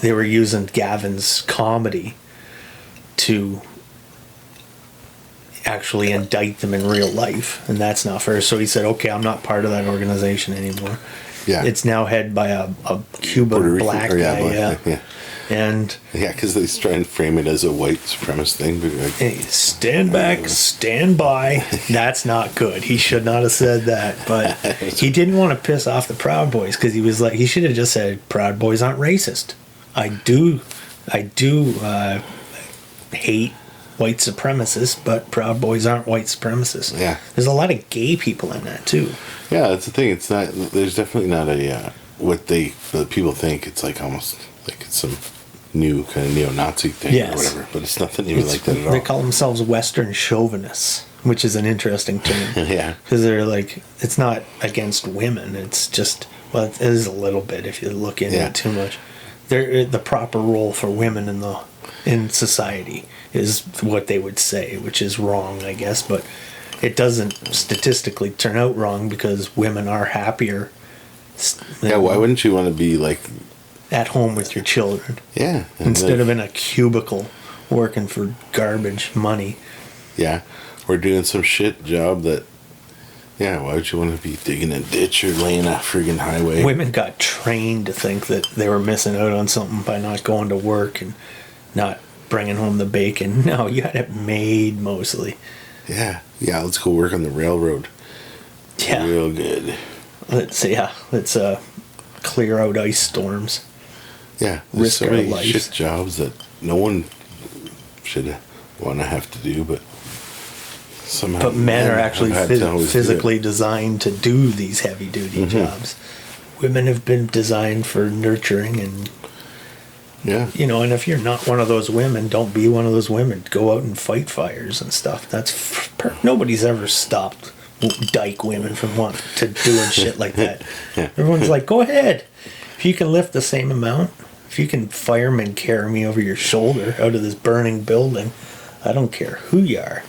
were using Gavin's comedy to actually indict them in real life, and that's not fair. So he said, okay, I'm not part of that organization anymore. Yeah. It's now head by a Cuban black guy. And because they try and frame it as a white supremacist thing. But hey, stand back, stand by. That's not good. He should not have said that. But he didn't want to piss off the Proud Boys, because he was like, he should have just said, Proud Boys aren't racist. I do hate white supremacists, but Proud Boys aren't white supremacists. Yeah. There's a lot of gay people in that too. Yeah, that's the thing. It's not. There's definitely not what people think. It's like almost like it's some new kind of neo-Nazi thing or whatever. But it's nothing even like that at all. They call themselves Western chauvinists, which is an interesting term. Yeah. Because they're like, it's not against women. It's just, well, it is a little bit if you look into it too much. The proper role for women in society is what they would say, which is wrong, I guess. But it doesn't statistically turn out wrong because women are happier. Yeah, why wouldn't you want to be like at home with your children? Yeah. Instead of in a cubicle working for garbage money. Yeah. Or doing some shit job that, yeah, why would you want to be digging a ditch or laying a friggin' highway? Women got trained to think that they were missing out on something by not going to work and not bringing home the bacon. No, you had it made mostly. Yeah. Yeah, let's go work on the railroad. Yeah. Real good. Let's clear out ice storms. Yeah. There's Risk so our many lives. shit jobs that no one should want to have to do, but somehow. But men are actually have had to always do it. physically designed to do these heavy-duty jobs. Women have been designed for nurturing and, Yeah. you know, and if you're not one of those women, don't be one of those women. Go out and fight fires and stuff. Nobody's ever stopped dyke women from wanting to doing shit like that. Yeah. Everyone's like, go ahead. If you can lift the same amount, if you can fireman carry me over your shoulder out of this burning building, I don't care who you are.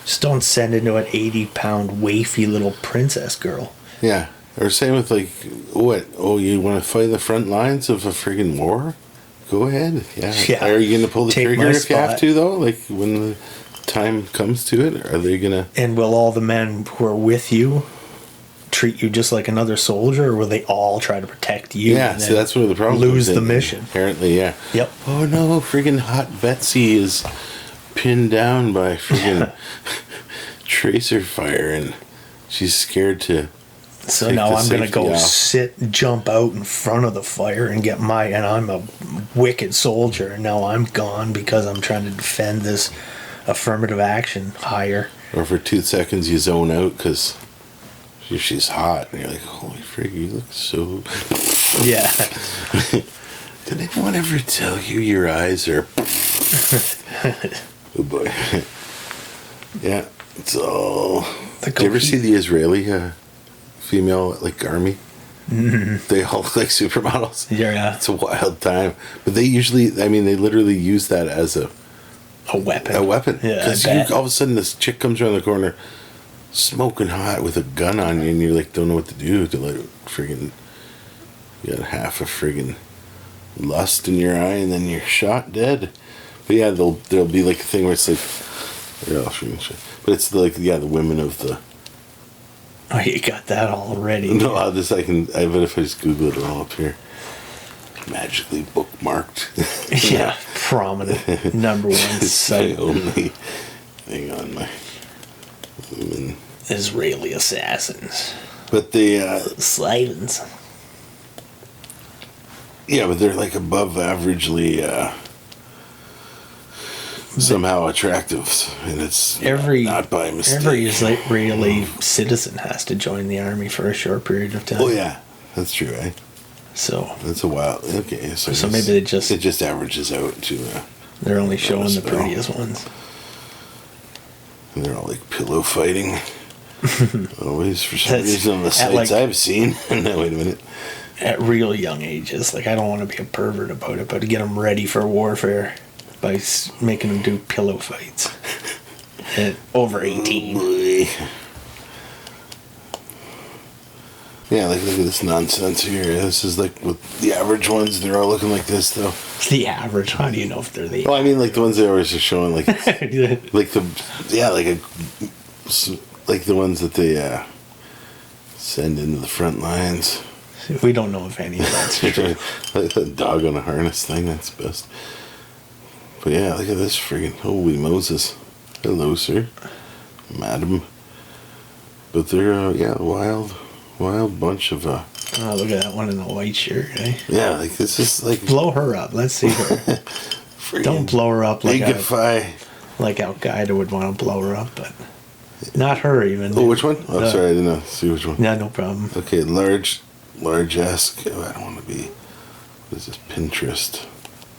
Just don't send into an 80-pound wafy little princess girl. Yeah. Or same with like, what? Oh, you want to fight the front lines of a friggin' war? Go ahead. Yeah. Are you going to pull the Take trigger my if you have spot. to, though? Like, when the time comes to it? Are they going to... And will all the men who are with you treat you just like another soldier, or will they all try to protect you? Yeah, and so then that's where the problem lose comes the in. mission. Apparently, yeah. Yep. Oh, no, friggin' Hot Betsy is pinned down by friggin' tracer fire, and she's scared to... So take now the I'm going to safety go off. jump out in front of the fire and and I'm a wicked soldier, and now I'm gone because I'm trying to defend this affirmative action hire. Or for 2 seconds you zone out because she's hot, and you're like, holy frig, you look so... Yeah. Did anyone ever tell you your eyes are... Oh boy. Yeah, it's all... Did you ever see the Israeli female, like, army? Mm-hmm. They all look like supermodels. Yeah. It's a wild time. But they usually, they literally use that as a weapon. A weapon. Yeah, Because all of a sudden this chick comes around the corner smoking hot with a gun on you, and you like don't know what to do to like friggin' you got half a friggin' lust in your eye, and then you're shot dead. But yeah, there'll be like a thing where it's like, yeah, I'll show you shit. But it's like, yeah, the women of the... Oh, you got that already. No, I bet if I just Google it all up here. Magically bookmarked. Yeah, prominent number one It's site. my only thing on my women. Israeli assassins. But they, Slavens. yeah, but they're like above averagely somehow attractive, and it's not by mistake. Every Israeli citizen has to join the army for a short period of time. Oh yeah, that's true, eh? So that's a while. Okay, so maybe it just averages out to. They're only showing the spell. prettiest ones. And they're all like pillow fighting. Always for some reason on the sites I've seen. No, wait a minute. At real young ages, like I don't want to be a pervert about it, but to get them ready for warfare by making them do pillow fights at over 18. Oh, yeah, like look at this nonsense here. This is like with the average ones. They're all looking like this though. The average. How do you know if they're the? Well, I mean, like the ones they always are showing, like like the ones that they send into the front lines. We don't know if any of that's true. Like the dog on a harness thing. That's best. But yeah, look at this friggin' holy Moses. Hello, sir, madam. But they're wild bunch of Oh, look at that one in the white shirt, eh? Yeah, like this is like blow her up. Let's see her. Don't blow her up like Al Qaeda would want to blow her up, but not her even. Oh, which one? Oh, sorry, I didn't know. See which one. Yeah, no problem. Okay, large-esque. Oh, I don't want to be. What is this? Pinterest.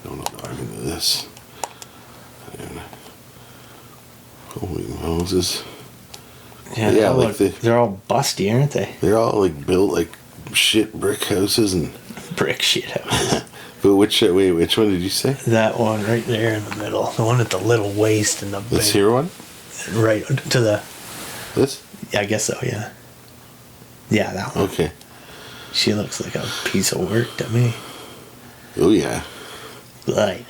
I don't know. I'm into this. And holy Moses. Yeah, Yeah, like they're all busty, aren't they? they're all like built like shit brick houses and. Brick shit houses. But which one did you say? That one right there in the middle. The one at the little waist and the big. This here one? Right to the. This? Yeah, I guess so, yeah. Yeah, that one. Okay. She looks like a piece of work to me. Oh, yeah. Right.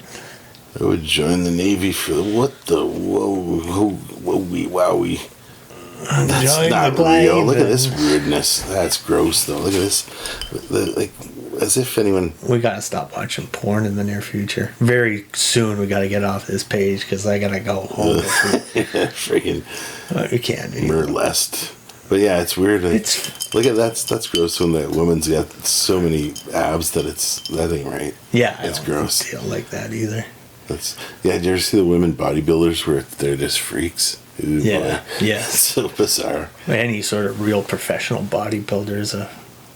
I would join the Navy for what the wowie. That's Join not the real. Look at glide. this weirdness. That's gross, though. Look at this. Like, as if anyone. We gotta stop watching porn in the near future. Very soon we gotta get off this page because I gotta go home. Freaking. We can't do Burlesque. But yeah, it's weird. Look at that's gross when the woman's got so many abs that that ain't right. Yeah, it's I don't gross. feel like that either. Did you ever see the women bodybuilders where they're just freaks? Ooh, Yeah, boy. yeah. It's so bizarre. Any sort of real professional bodybuilders.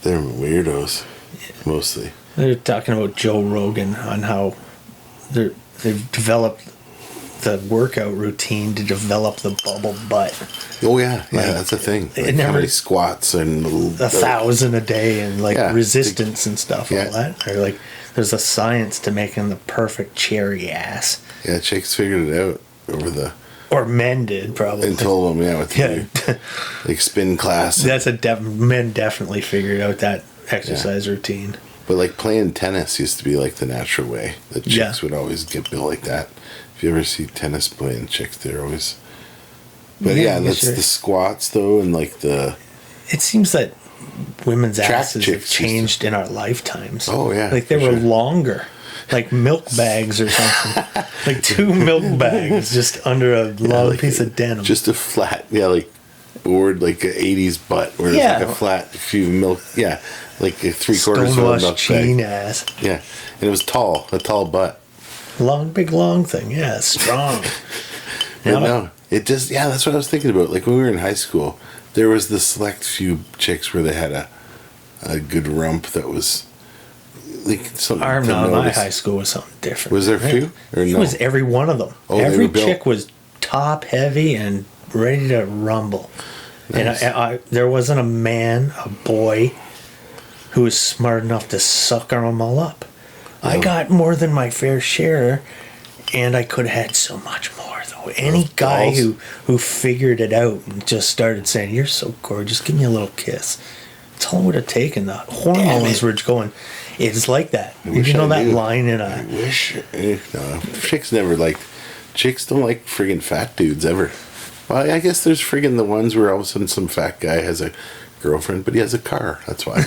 They're weirdos, mostly. They're talking about Joe Rogan on how they've developed the workout routine to develop the bubble butt. Oh yeah, Like, that's a thing. it Like never- how many squats and 1,000 a day and like Yeah, resistance and stuff. yeah. All that. Or like, there's a science to making the perfect cherry ass. Yeah, chicks figured it out over Or men did probably. and told them with Yeah. the like spin class. That's men definitely figured out that exercise routine. But like playing tennis used to be like the natural way. The chicks would always get built like that. If you ever see tennis playing chicks, they're always. But yeah, that's the squats though, and like the. It seems that women's Track asses have chicks changed in our lifetimes. Oh yeah, like they for were sure. longer, like milk bags or something. Like 2 milk bags just under a long like piece of denim. Just a flat, like board, like an '80s butt, where Yeah. it's like a flat few milk, like a 3/4 of a Stonewashed milk sheen bag. ass. Yeah, and it was a tall butt. Big long thing. Yeah, strong. But no, it just that's what I was thinking about. Like when we were in high school, there was the select few chicks where they had a good rump that was like something. I to remember my notice. high school was something different. Was there a few or It no? was every one of them. Oh, they every were built. chick was top heavy and ready to rumble. Nice. And I there wasn't a boy, who was smart enough to sucker them all up. I got more than my fair share, and I could have had so much more, though. Any guy balls. who figured it out and just started saying, "You're so gorgeous, give me a little kiss." That's all it would have taken. The hormones were going. It's like that. Did you know that line in I a... wish. No, chicks don't like friggin' fat dudes ever. Well, I guess there's friggin' the ones where all of a sudden some fat guy has a girlfriend, but he has a car. That's why.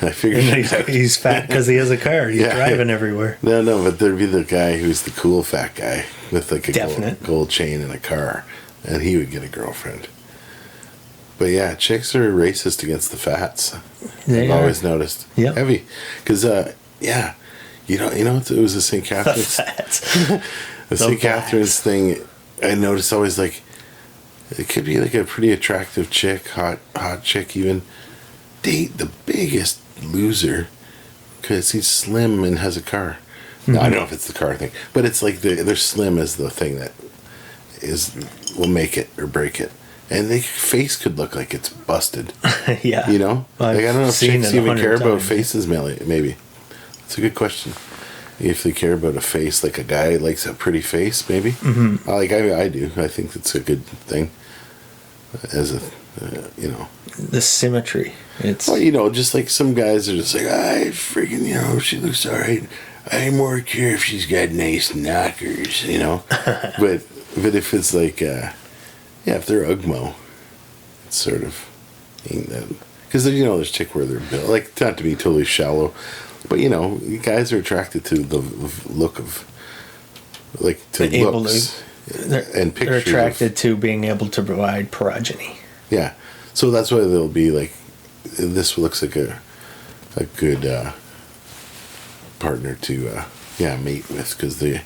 I figured it out. He's fat because he has a car. He's driving everywhere. No, but there'd be the guy who's the cool fat guy with like a Definite. gold chain and a car, and he would get a girlfriend. But yeah, chicks are racist against the fats. I've always noticed. Yeah. Heavy. Because, you know, it was a St. Catherine's. Fats. The St. Catherine's thing, I noticed always like, it could be like a pretty attractive chick, hot chick even, date the biggest loser because he's slim and has a car. No, I don't know if it's the car thing, but it's like they're slim as the thing that will make it or break it. And their face could look like it's busted. Yeah. You know? I've I don't know if seen chicks it even 100 care about times. faces, maybe. That's a good question. If they care about a face, like a guy likes a pretty face, maybe. Mm-hmm. I do. I think that's a good thing. As a, The symmetry. It's Well, just like some guys are just like, I freaking, she looks alright. I more care if she's got nice knockers, but if it's like, if they're Ugmo, it's sort of ain't that, because there's chick where they're built, like, not to be totally shallow, but guys are attracted to the look of, like, to able looks they're and pictures. attracted to being able to provide progeny. Yeah, so that's why they'll be like, this looks like a good partner to mate with, because they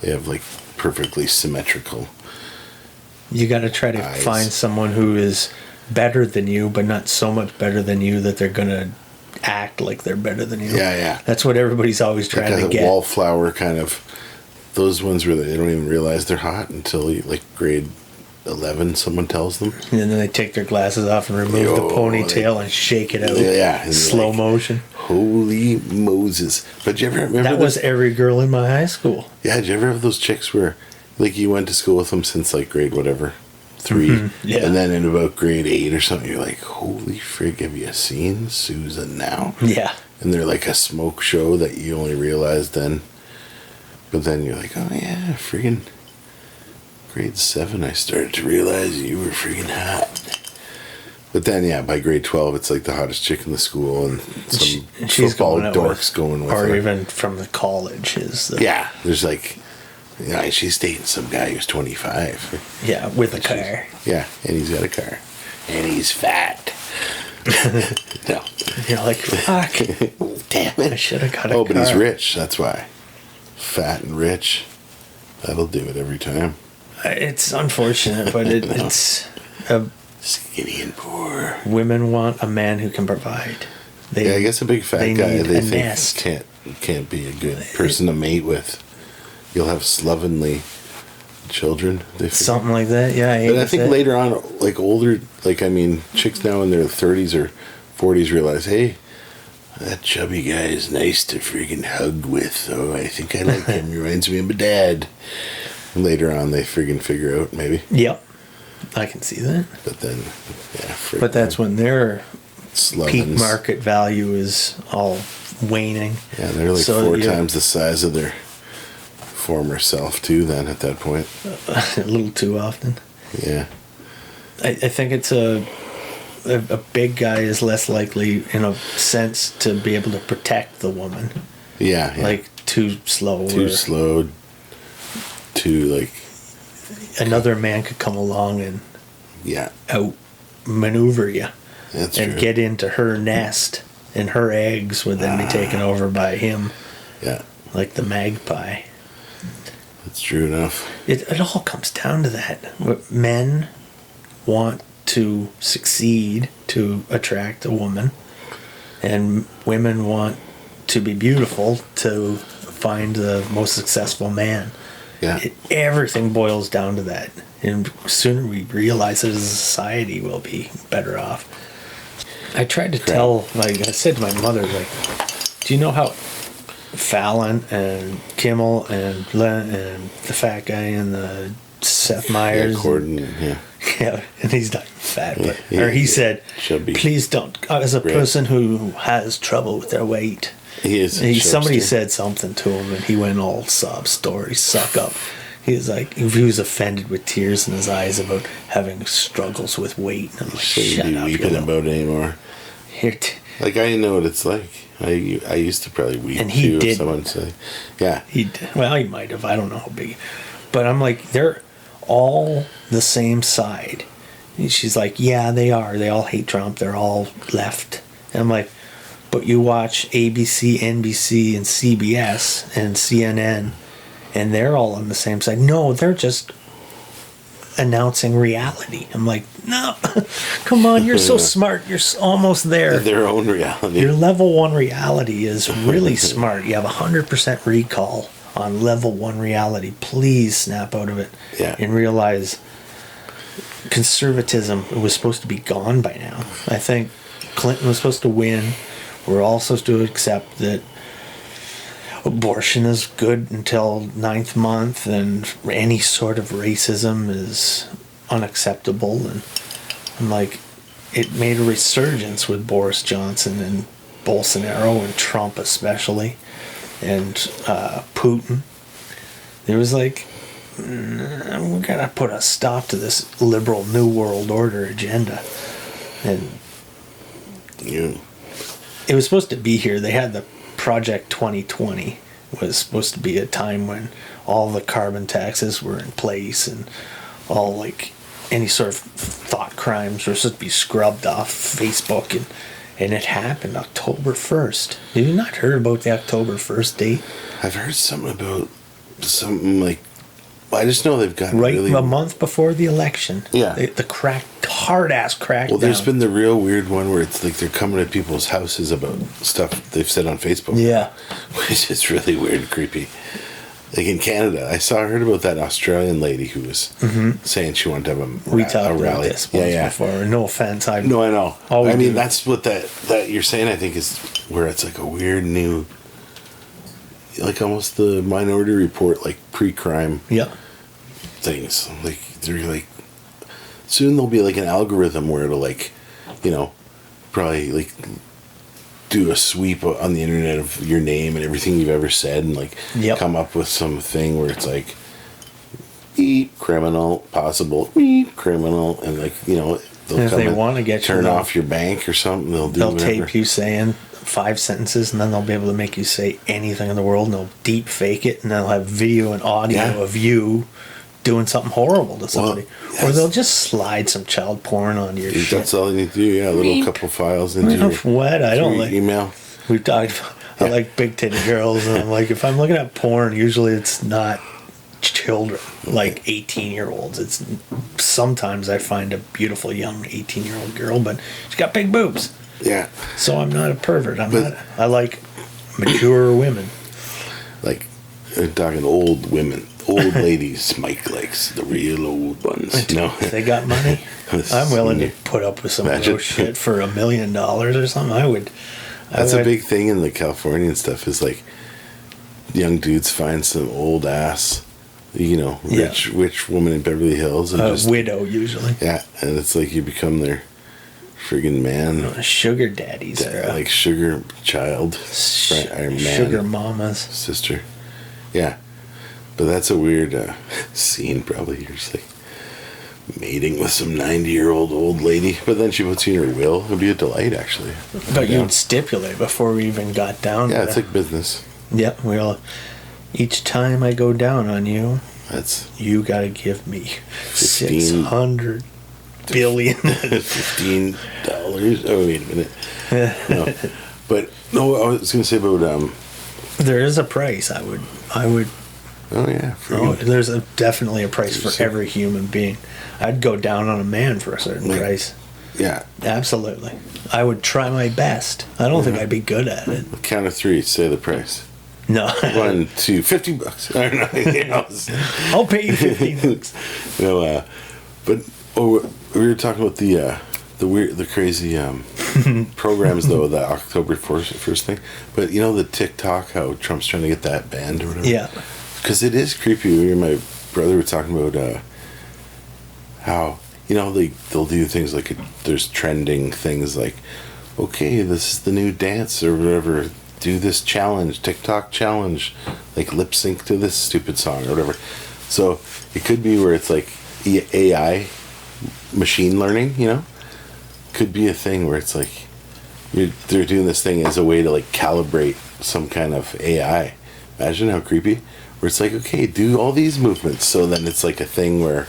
have like perfectly symmetrical. You got to try to Eyes. find someone who is better than you, but not so much better than you that they're gonna act like they're better than you. Yeah. That's what everybody's always trying Like to a get. wallflower kind of, those ones where they don't even realize they're hot until you like grade 11, someone tells them. And then they take their glasses off and remove the ponytail and shake it out. Yeah. Slow motion. Holy Moses. But did you ever remember that? Was every girl in my high school. Yeah, did you ever have those chicks where, like, you went to school with them since, like, grade whatever, 3, Yeah. and then in about grade 8 or something, you're like, holy frig, have you seen Susan now? Yeah. And they're like a smoke show that you only realized then. But then you're like, oh yeah, friggin' grade 7, I started to realize you were friggin' hot. But then, yeah, by grade 12, it's like the hottest chick in the school, and some football dorks going with her. Or even from the college is the... Yeah, there's like, she's dating some guy who's 25. Yeah, with a car. Yeah, and he's got a car. And he's fat. No. You're like, fuck. Oh, damn it. I should have got a car. Oh, but he's rich, that's why. Fat and rich. That'll do it every time. It's unfortunate, but it's... Skinny and poor. Women want a man who can provide. I guess a big fat guy they think nest. can't be a good person to mate with. You'll have slovenly children. Something like that, yeah. But I think later on, like older, chicks now in their 30s or 40s realize, hey, that chubby guy is nice to freaking hug with. Oh, I think I like him. Reminds me of my dad. And later on, they friggin' figure out maybe. Yep. I can see that. But then, yeah. But that's when their Slovens. Peak market value is all waning. Yeah, they're like 4 times the size of their former self, too, then, at that point. A little too often. Yeah. I think it's a big guy is less likely, in a sense, to be able to protect the woman. Yeah. Like, too slow. Another man could come along and outmaneuver you. That's and true. Get into her nest, and her eggs would then be taken over by him. Yeah. Like the magpie. That's true enough. It all comes down to that. Men want to succeed to attract a woman, and women want to be beautiful to find the most successful man. Yeah. Everything boils down to that. And sooner we realize it as a society, we'll be better off. I tried to tell, I said to my mother, do you know how Fallon and Kimmel and the fat guy and the Seth Meyers? Yeah, Corden, yeah. Yeah, and he's not fat, but he said, chubby. Please don't, as a person who has trouble with their weight. Somebody said something to him, and he went all sob story, suck up. He was like, he was offended with tears in his eyes about having struggles with weight. And I'm like, shut up. Weeping about it anymore. I know what it's like. I used to probably weep and he too. Did. If someone said, yeah, he did. Well, he might have. I don't know how big, but I'm like, they're all the same side. And she's like, yeah, they are. They all hate Trump. They're all left. And I'm like, but you watch ABC, NBC, and CBS and CNN, and they're all on the same side. No, they're just announcing reality. I'm like, no, come on, you're so smart. You're almost there. Their own reality. Your level 1 reality is really smart. You have 100% recall on level 1 reality. Please snap out of it and realize conservatism was supposed to be gone by now. I think Clinton was supposed to win. We're all supposed to accept that abortion is good until 9th month, and any sort of racism is unacceptable. And I'm like, it made a resurgence with Boris Johnson and Bolsonaro and Trump especially, and Putin. There was like, we gotta put a stop to this liberal New World Order agenda. And it was supposed to be here. They had the Project 2020 was supposed to be a time when all the carbon taxes were in place, and all like any sort of thought crimes were supposed to be scrubbed off Facebook, and it happened October 1st. Have you not heard about the October 1st date? I've heard something about something like, I just know they've got really... a month before the election. Yeah. The hard-ass crackdown. Well, there's been the real weird one where it's like they're coming to people's houses about stuff they've said on Facebook. Yeah. Which is really weird and creepy. like in Canada, I heard about that Australian lady who was saying she wanted to have We talked a about rally. this once before. No offense. No, I know. Always I mean, do. that's what that you're saying, I think, is where it's like a weird new, like almost the Minority Report, like pre-crime Yeah. things. Like, they're like, soon there'll be like an algorithm where it'll like, you know, probably like do a sweep on the internet of your name and everything you've ever said and like come up with something where it's like beep criminal possible beep criminal and like, you know, they'll And if come they and want to get turn you, off your bank or something, they'll they'll whatever. tape you saying 5 sentences, and then they'll be able to make you say anything in the world, and they'll deep fake it, and they'll have video and audio of you doing something horrible to somebody. Or they'll just slide some child porn onto your shit. That's all you need to do. Yeah, a little couple files into your, What? I don't like email. We've talked about, I like big titty girls, and I'm like, if I'm looking at porn, usually it's not children, like 18-year-olds. It's sometimes I find a beautiful young 18-year-old girl, but she's got big boobs. Yeah. So I'm not a pervert. I like mature women. Like, we're talking old women. Old ladies Mike likes, the real old ones. No. If they got money, I'm willing to put up with some of those shit for $1 million or something. That's a big thing in the Californian stuff is like young dudes find some old ass, you know, rich woman in Beverly Hills and just widow usually. Yeah, and it's like you become their friggin' man. Sugar daddies, like sugar child, or man, sugar mamas, sister. Yeah. But that's a weird scene, probably. You're just like mating with some 90-year-old old lady. But then she puts you in her will. It would be a delight, actually. But you'd stipulate before we even got down. Yeah, it's like business. Yeah, each time I go down on you, you got to give me 600 billion. $15. Oh, wait a minute. No. But, no, I was going to say about... there is a price, I would... Oh, yeah. There's definitely a price for every human being. I'd go down on a man for a certain price. Yeah. Absolutely. I would try my best. I don't think I'd be good at it. Count of 3, say the price. No. 1, 2, $50. I don't know. I'll pay you $15. No, but we were talking about the crazy programs though, the October 1st thing. But you know the TikTok, how Trump's trying to get that banned or whatever. Yeah. Because it is creepy. Me and my brother were talking about how, you know, they'll do things like there's trending things like, okay, this is the new dance or whatever. Do this challenge, TikTok challenge, like lip sync to this stupid song or whatever. So it could be where it's like AI, machine learning, you know, could be a thing where it's like they're doing this thing as a way to like calibrate some kind of AI. Imagine how creepy. Where it's like, okay, do all these movements. So then it's like a thing where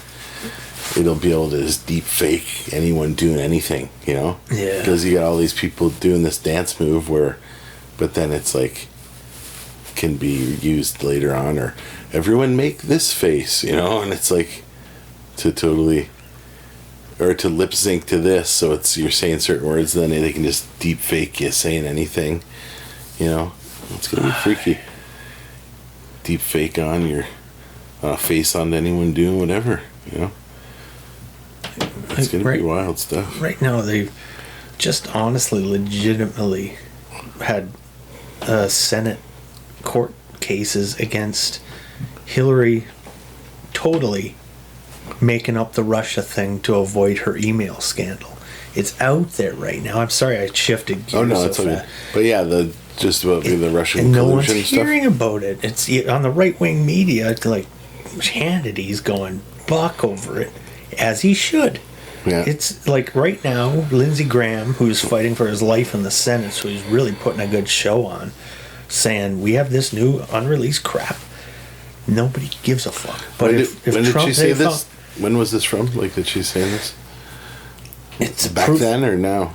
it'll be able to just deep fake anyone doing anything, you know? Yeah. Because you got all these people doing this dance move but then it's like, can be used later on, or everyone make this face, you know? And it's like, to totally, or to lip sync to this, so you're saying certain words, then they can just deep fake you saying anything, you know? It's gonna be freaky. Deep fake on your face on anyone doing whatever, you know? It's gonna be wild stuff. Right now, they've just honestly, legitimately had Senate court cases against Hillary, totally making up the Russia thing to avoid her email scandal. It's out there right now. I'm sorry I shifted gears. Oh no, it's okay. But yeah, just about the Russian and collusion no one's stuff. hearing about it. It's on the right wing media. It's like Hannity's going buck over it, as he should. Yeah. It's like right now, Lindsey Graham, who's fighting for his life in the Senate, so he's really putting a good show on, saying we have this new unreleased crap. Nobody gives a fuck. But when did she say this? When was this from? Like, did she say this? It's back then or now?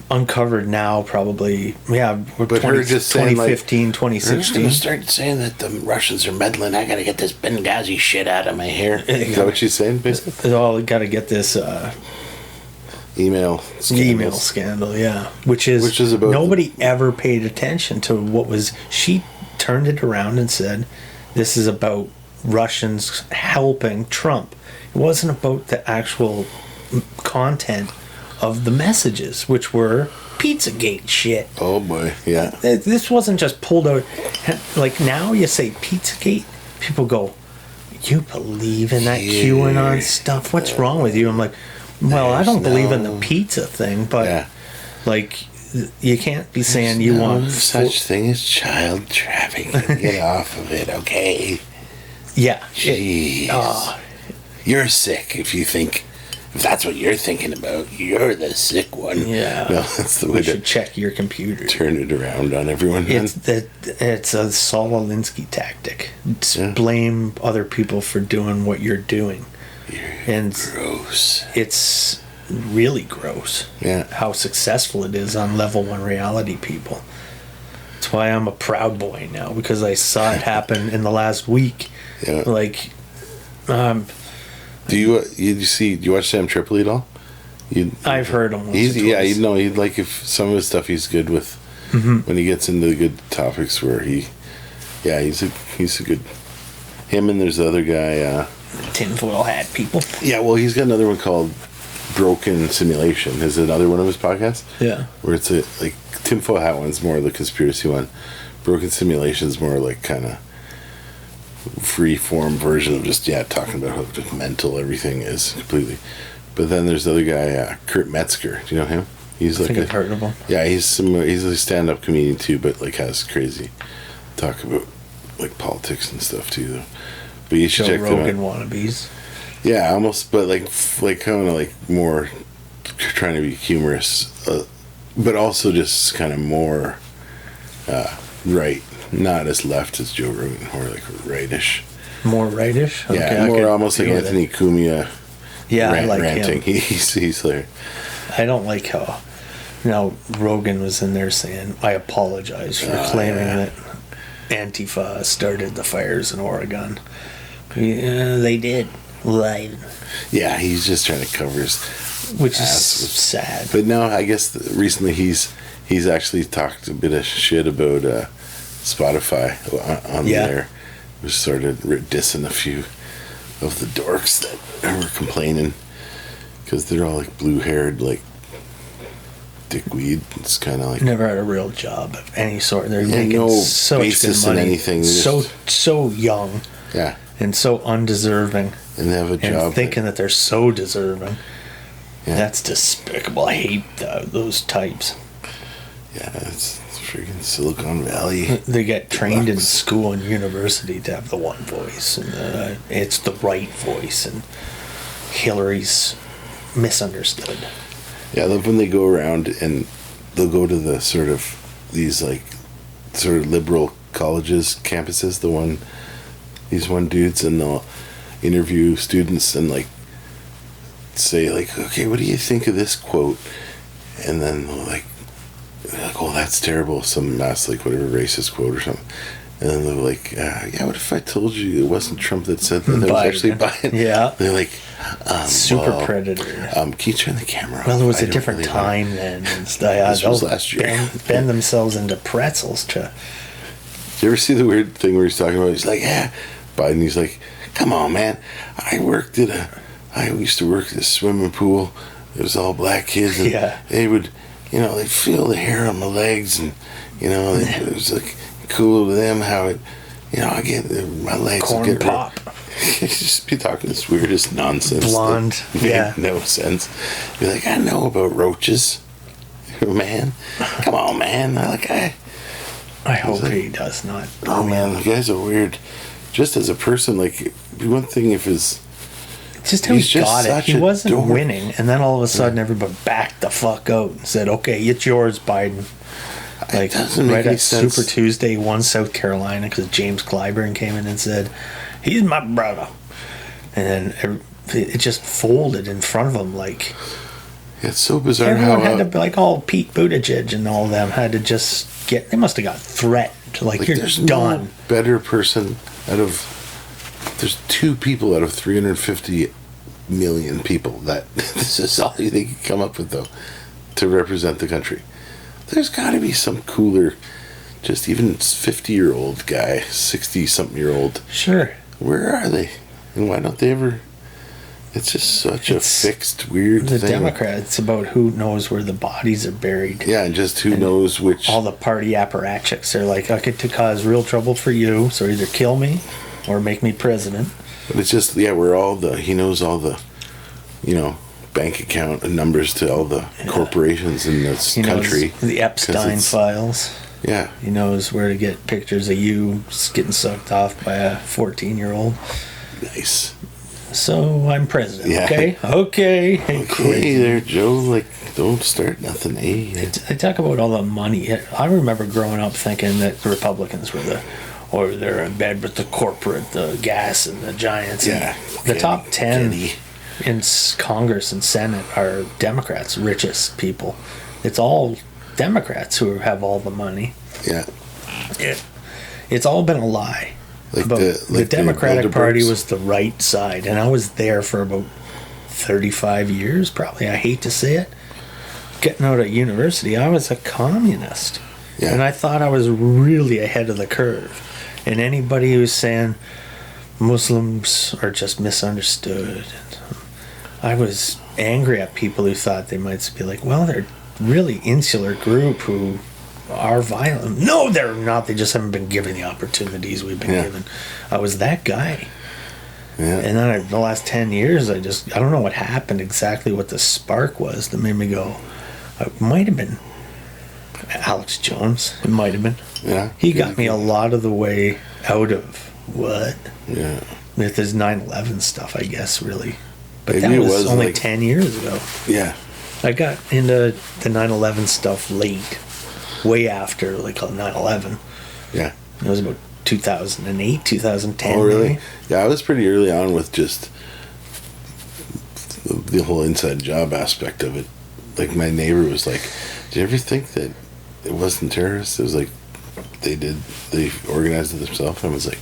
Uncovered now, probably. Yeah, but her just saying 2015, 2016. Start saying that the Russians are meddling. I gotta get this Benghazi shit out of my hair. Is that what she's saying, basically? Oh, gotta get this email scandal, yeah. Which is about nobody ever paid attention to what was. She turned it around and said, this is about Russians helping Trump. It wasn't about the actual content of the messages, which were Pizzagate shit. Oh boy, yeah. This wasn't just pulled out. Like, now you say Pizzagate, people go, you believe in that QAnon stuff? What's wrong with you? I'm like, well, I don't believe in the pizza thing, but like, you can't be saying you want such thing as child trafficking. Get off of it, okay? Yeah. Jeez. You're sick if you think. If that's what you're thinking about, you're the sick one. Yeah. No, that's the way to check your computer. Turn it around on everyone. It's a Saul Alinsky tactic. Blame other people for doing what you're doing. And gross. It's really gross. Yeah. How successful it is on level 1 reality people. That's why I'm a proud boy now, because I saw it happen in the last week. Yeah. Like, do you watch Sam Tripoli at all? I've heard him. He'd like, if some of his stuff he's good with when he gets into the good topics where he's a good. Him, and there's the other guy. Tinfoil hat people. Yeah, well, he's got another one called Broken Simulation. Is another one of his podcasts? Yeah. Where it's like Tinfoil Hat one's more the conspiracy one. Broken Simulation's more like kind of free form version of just talking about how just mental everything is completely. But then there's the other guy, Kurt Metzger. Do you know him? He's I think I've heard of him. Yeah, he's a stand-up comedian too, but like has crazy talk about like politics and stuff too, though. But you should check them out. Rogan wannabes. Yeah, almost, but like kind of like more trying to be humorous, but also just kind of more right, not as left as Joe Rogan, more like rightish. More rightish? Okay, yeah, more almost like Anthony Cumia. Yeah, I like ranting. him. He's there. I don't like how. Rogan was in there saying, "I apologize for claiming that Antifa started the fires in Oregon." Yeah, they did. Live. Yeah, he's just trying to cover his which is sad. But now I guess recently he's actually talked a bit of shit about Spotify on there. We started dissing a few of the dorks that were complaining because they're all like blue-haired, like dickweed. It's kind of like never had a real job of any sort. They're making no so much good money. In anything. So young. Yeah. And so undeserving. And they have a job. And thinking that they're so deserving. Yeah. That's despicable. I hate those types. Yeah, it's freaking Silicon Valley. They get trained in school and university to have the one voice. And it's the right voice. And Hillary's misunderstood. Yeah, I love when they go around and they'll go to the sort of these like sort of liberal colleges, campuses, these dudes, and they'll interview students and like say like, okay, what do you think of this quote? And then they'll like, oh, that's terrible. Some mass like whatever racist quote or something. And then they're like, yeah, what if I told you it wasn't Trump that said that? It was actually Biden. Yeah. They're like, super predator. Can you turn the camera off? Well, there was a different time then. This was last year. Bend themselves into pretzels to. Did you ever see the weird thing where he's talking about? He's like, yeah, Biden. He's like, come on, man. I used to work at a swimming pool. It was all black kids, and they would, they'd feel the hair on my legs, and it was like cool to them how it, I get my legs corn would get pop. Just be talking this weirdest nonsense. Blonde, made no sense. Be like, I know about roaches, man. Come on, man. I hope he does not. Oh man, the guys are weird. Just as a person, like, it'd be one thing if his. Just how he got it. He wasn't winning, and then all of a sudden everybody backed the fuck out and said, "Okay, it's yours, Biden." Like right at Super Tuesday, won South Carolina because James Clyburn came in and said, "He's my brother," and then it just folded in front of him. Like it's so bizarre. Everyone had to be like, all Pete Buttigieg and all of them had to just get. They must have got threatened. Like you're there's done. No better person out of. There's 2 people out of 350 million people that this is all they can come up with, though, to represent the country. There's got to be some cooler, just even 50-year-old guy, 60-something-year-old. Sure. Where are they? And why don't they ever? It's just such a fixed, weird the thing. The Democrats, about who knows where the bodies are buried. Yeah, and just who knows which. All the party apparatchiks. They're like, I could cause real trouble for you, so either kill me or make me president. But it's just, he knows all the, bank account numbers to all the corporations in this country. The Ep.7 files. Yeah. He knows where to get pictures of you getting sucked off by a 14-year-old. Nice. So I'm president, yeah. Okay? Okay. Hey there, Joe. Don't start nothing, eh? They talk about all the money. I remember growing up thinking that the Republicans were they're in bed with the corporate, the gas and the giants. Yeah. The top 10 in Congress and Senate are Democrats, richest people. It's all Democrats who have all the money. Yeah. It's all been a lie. The Democratic Party was the right side, and I was there for about 35 years, probably. I hate to say it. Getting out of university, I was a communist. Yeah. And I thought I was really ahead of the curve. And anybody who's saying Muslims are just misunderstood, I was angry at people who thought they might be like, well, they're really insular group who are violent. No, they're not. They just haven't been given the opportunities we've been given. I was that guy. Yeah. And then the last 10 years, I don't know what happened exactly, what the spark was that made me go, it might have been Alex Jones. It might have been. Yeah. He got me a lot of the way out of what? Yeah. With his 9/11 stuff, I guess, really. But Maybe that was only 10 years ago. Yeah. I got into the 9/11 stuff late. Way after 9/11. Yeah. It was about 2008, 2010. Oh, really? Maybe. Yeah, I was pretty early on with just the whole inside job aspect of it. My neighbor was like, did you ever think that it wasn't terrorists? It was like, they organized it themselves. I was like,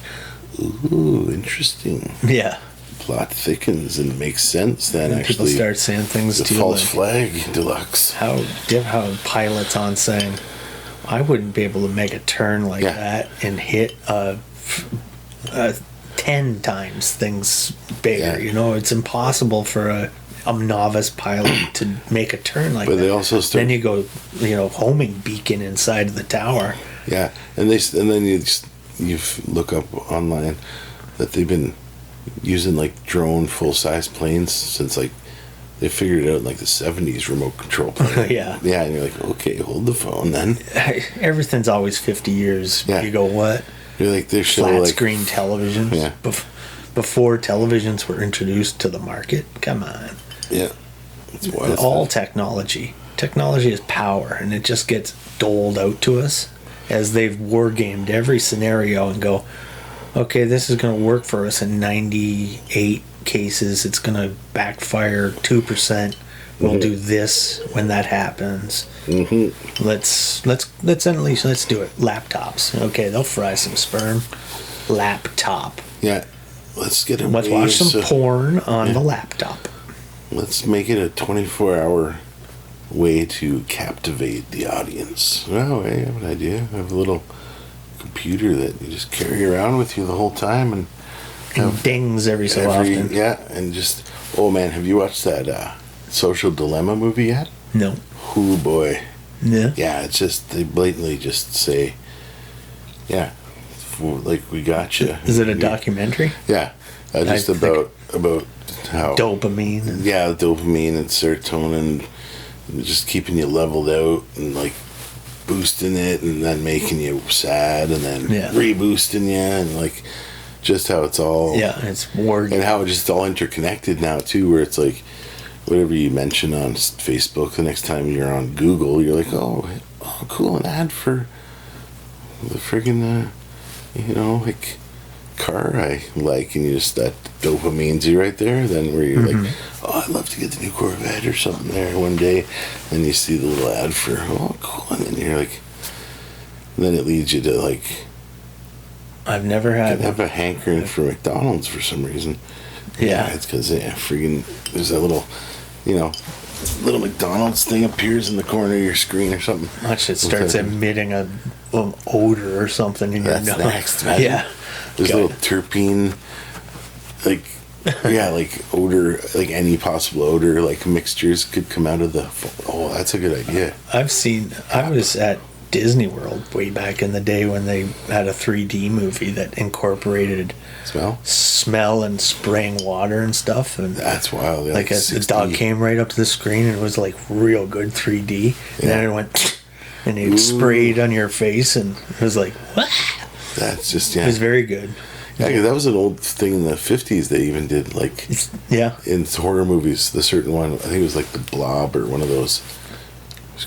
ooh, interesting. Yeah. Plot thickens and makes sense then, and actually. People start saying things the to false flag deluxe. How pilots on saying, I wouldn't be able to make a turn like that and hit 10 times things bigger. Yeah. It's impossible for a novice pilot to make a turn like that. But they also start. Then you go, homing beacon inside of the tower. Yeah, and then you look up online that they've been using drone full-size planes since they figured it out in the 70s, remote control plane. Yeah. Yeah, and you're like, okay, hold the phone then. Everything's always 50 years. Yeah. You go, what? You're like, they're still flat screen televisions. Yeah. Before televisions were introduced to the market. Come on. Yeah. It's wild. All technology. Technology is power, and it just gets doled out to us as they've war gamed every scenario and go, okay, this is going to work for us in 98 cases. It's going to backfire 2%. We'll do this when that happens. Mm-hmm. Let's unleash. Let's do it. Laptops. Okay, they'll fry some sperm. Laptop. Yeah. Let's get a Let's watch some porn on the laptop. Let's make it a 24-hour way to captivate the audience. Oh, hey, I have an idea. I have a little computer that you just carry around with you the whole time and dings every so often. Yeah, and just, oh man, have you watched that Social Dilemma movie yet? No. Oh boy. Yeah. Yeah, it's just, they blatantly just say, yeah, we got you. Is it a documentary? Yeah, just about how dopamine. Dopamine and serotonin, and just keeping you leveled out and boosting it, and then making you sad, and then reboosting you, and just how it's all it's word, and how it's just all interconnected now too, where it's whatever you mention on Facebook, the next time you're on Google, you're like, oh cool, an ad for the friggin' car I like, and you just, that dopamine's you right there. Then where you're like, oh, I'd love to get the new Corvette or something there one day, and you see the little ad for, oh cool, and then you're like, then it leads you to I've never had have a hankering for McDonald's for some reason. Yeah, it's because freaking there's that little, little McDonald's thing appears in the corner of your screen or something. Watch it starts emitting an odor or something in your That's nose. next, imagine. Yeah. There's a God. little terpene, like, yeah, like odor, like any possible odor, like mixtures could come out of the. Oh, that's a good idea. I was at Disney World way back in the day when they had a 3D movie that incorporated smell and spraying water and stuff. And that's wild. Yeah, like the dog came right up to the screen and it was like real good 3D. And then it went and it sprayed on your face and it was like, what? That's just, It was very good. Yeah, 'cause that was an old thing in the 50s. They even did, like, in horror movies, the certain one, I think it was like the Blob or one of those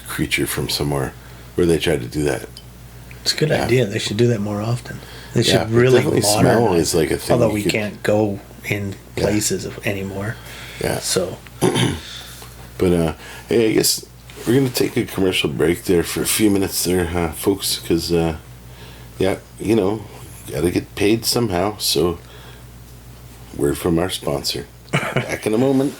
creature from somewhere, where they tried to do that. It's a good idea. They should do that more often. They should really smell modernize. is like a thing. Although we can't go in places anymore. Yeah. So. But hey, I guess we're gonna take a commercial break there for a few minutes there, folks, because you know, gotta get paid somehow. So, word from our sponsor. Back in a moment.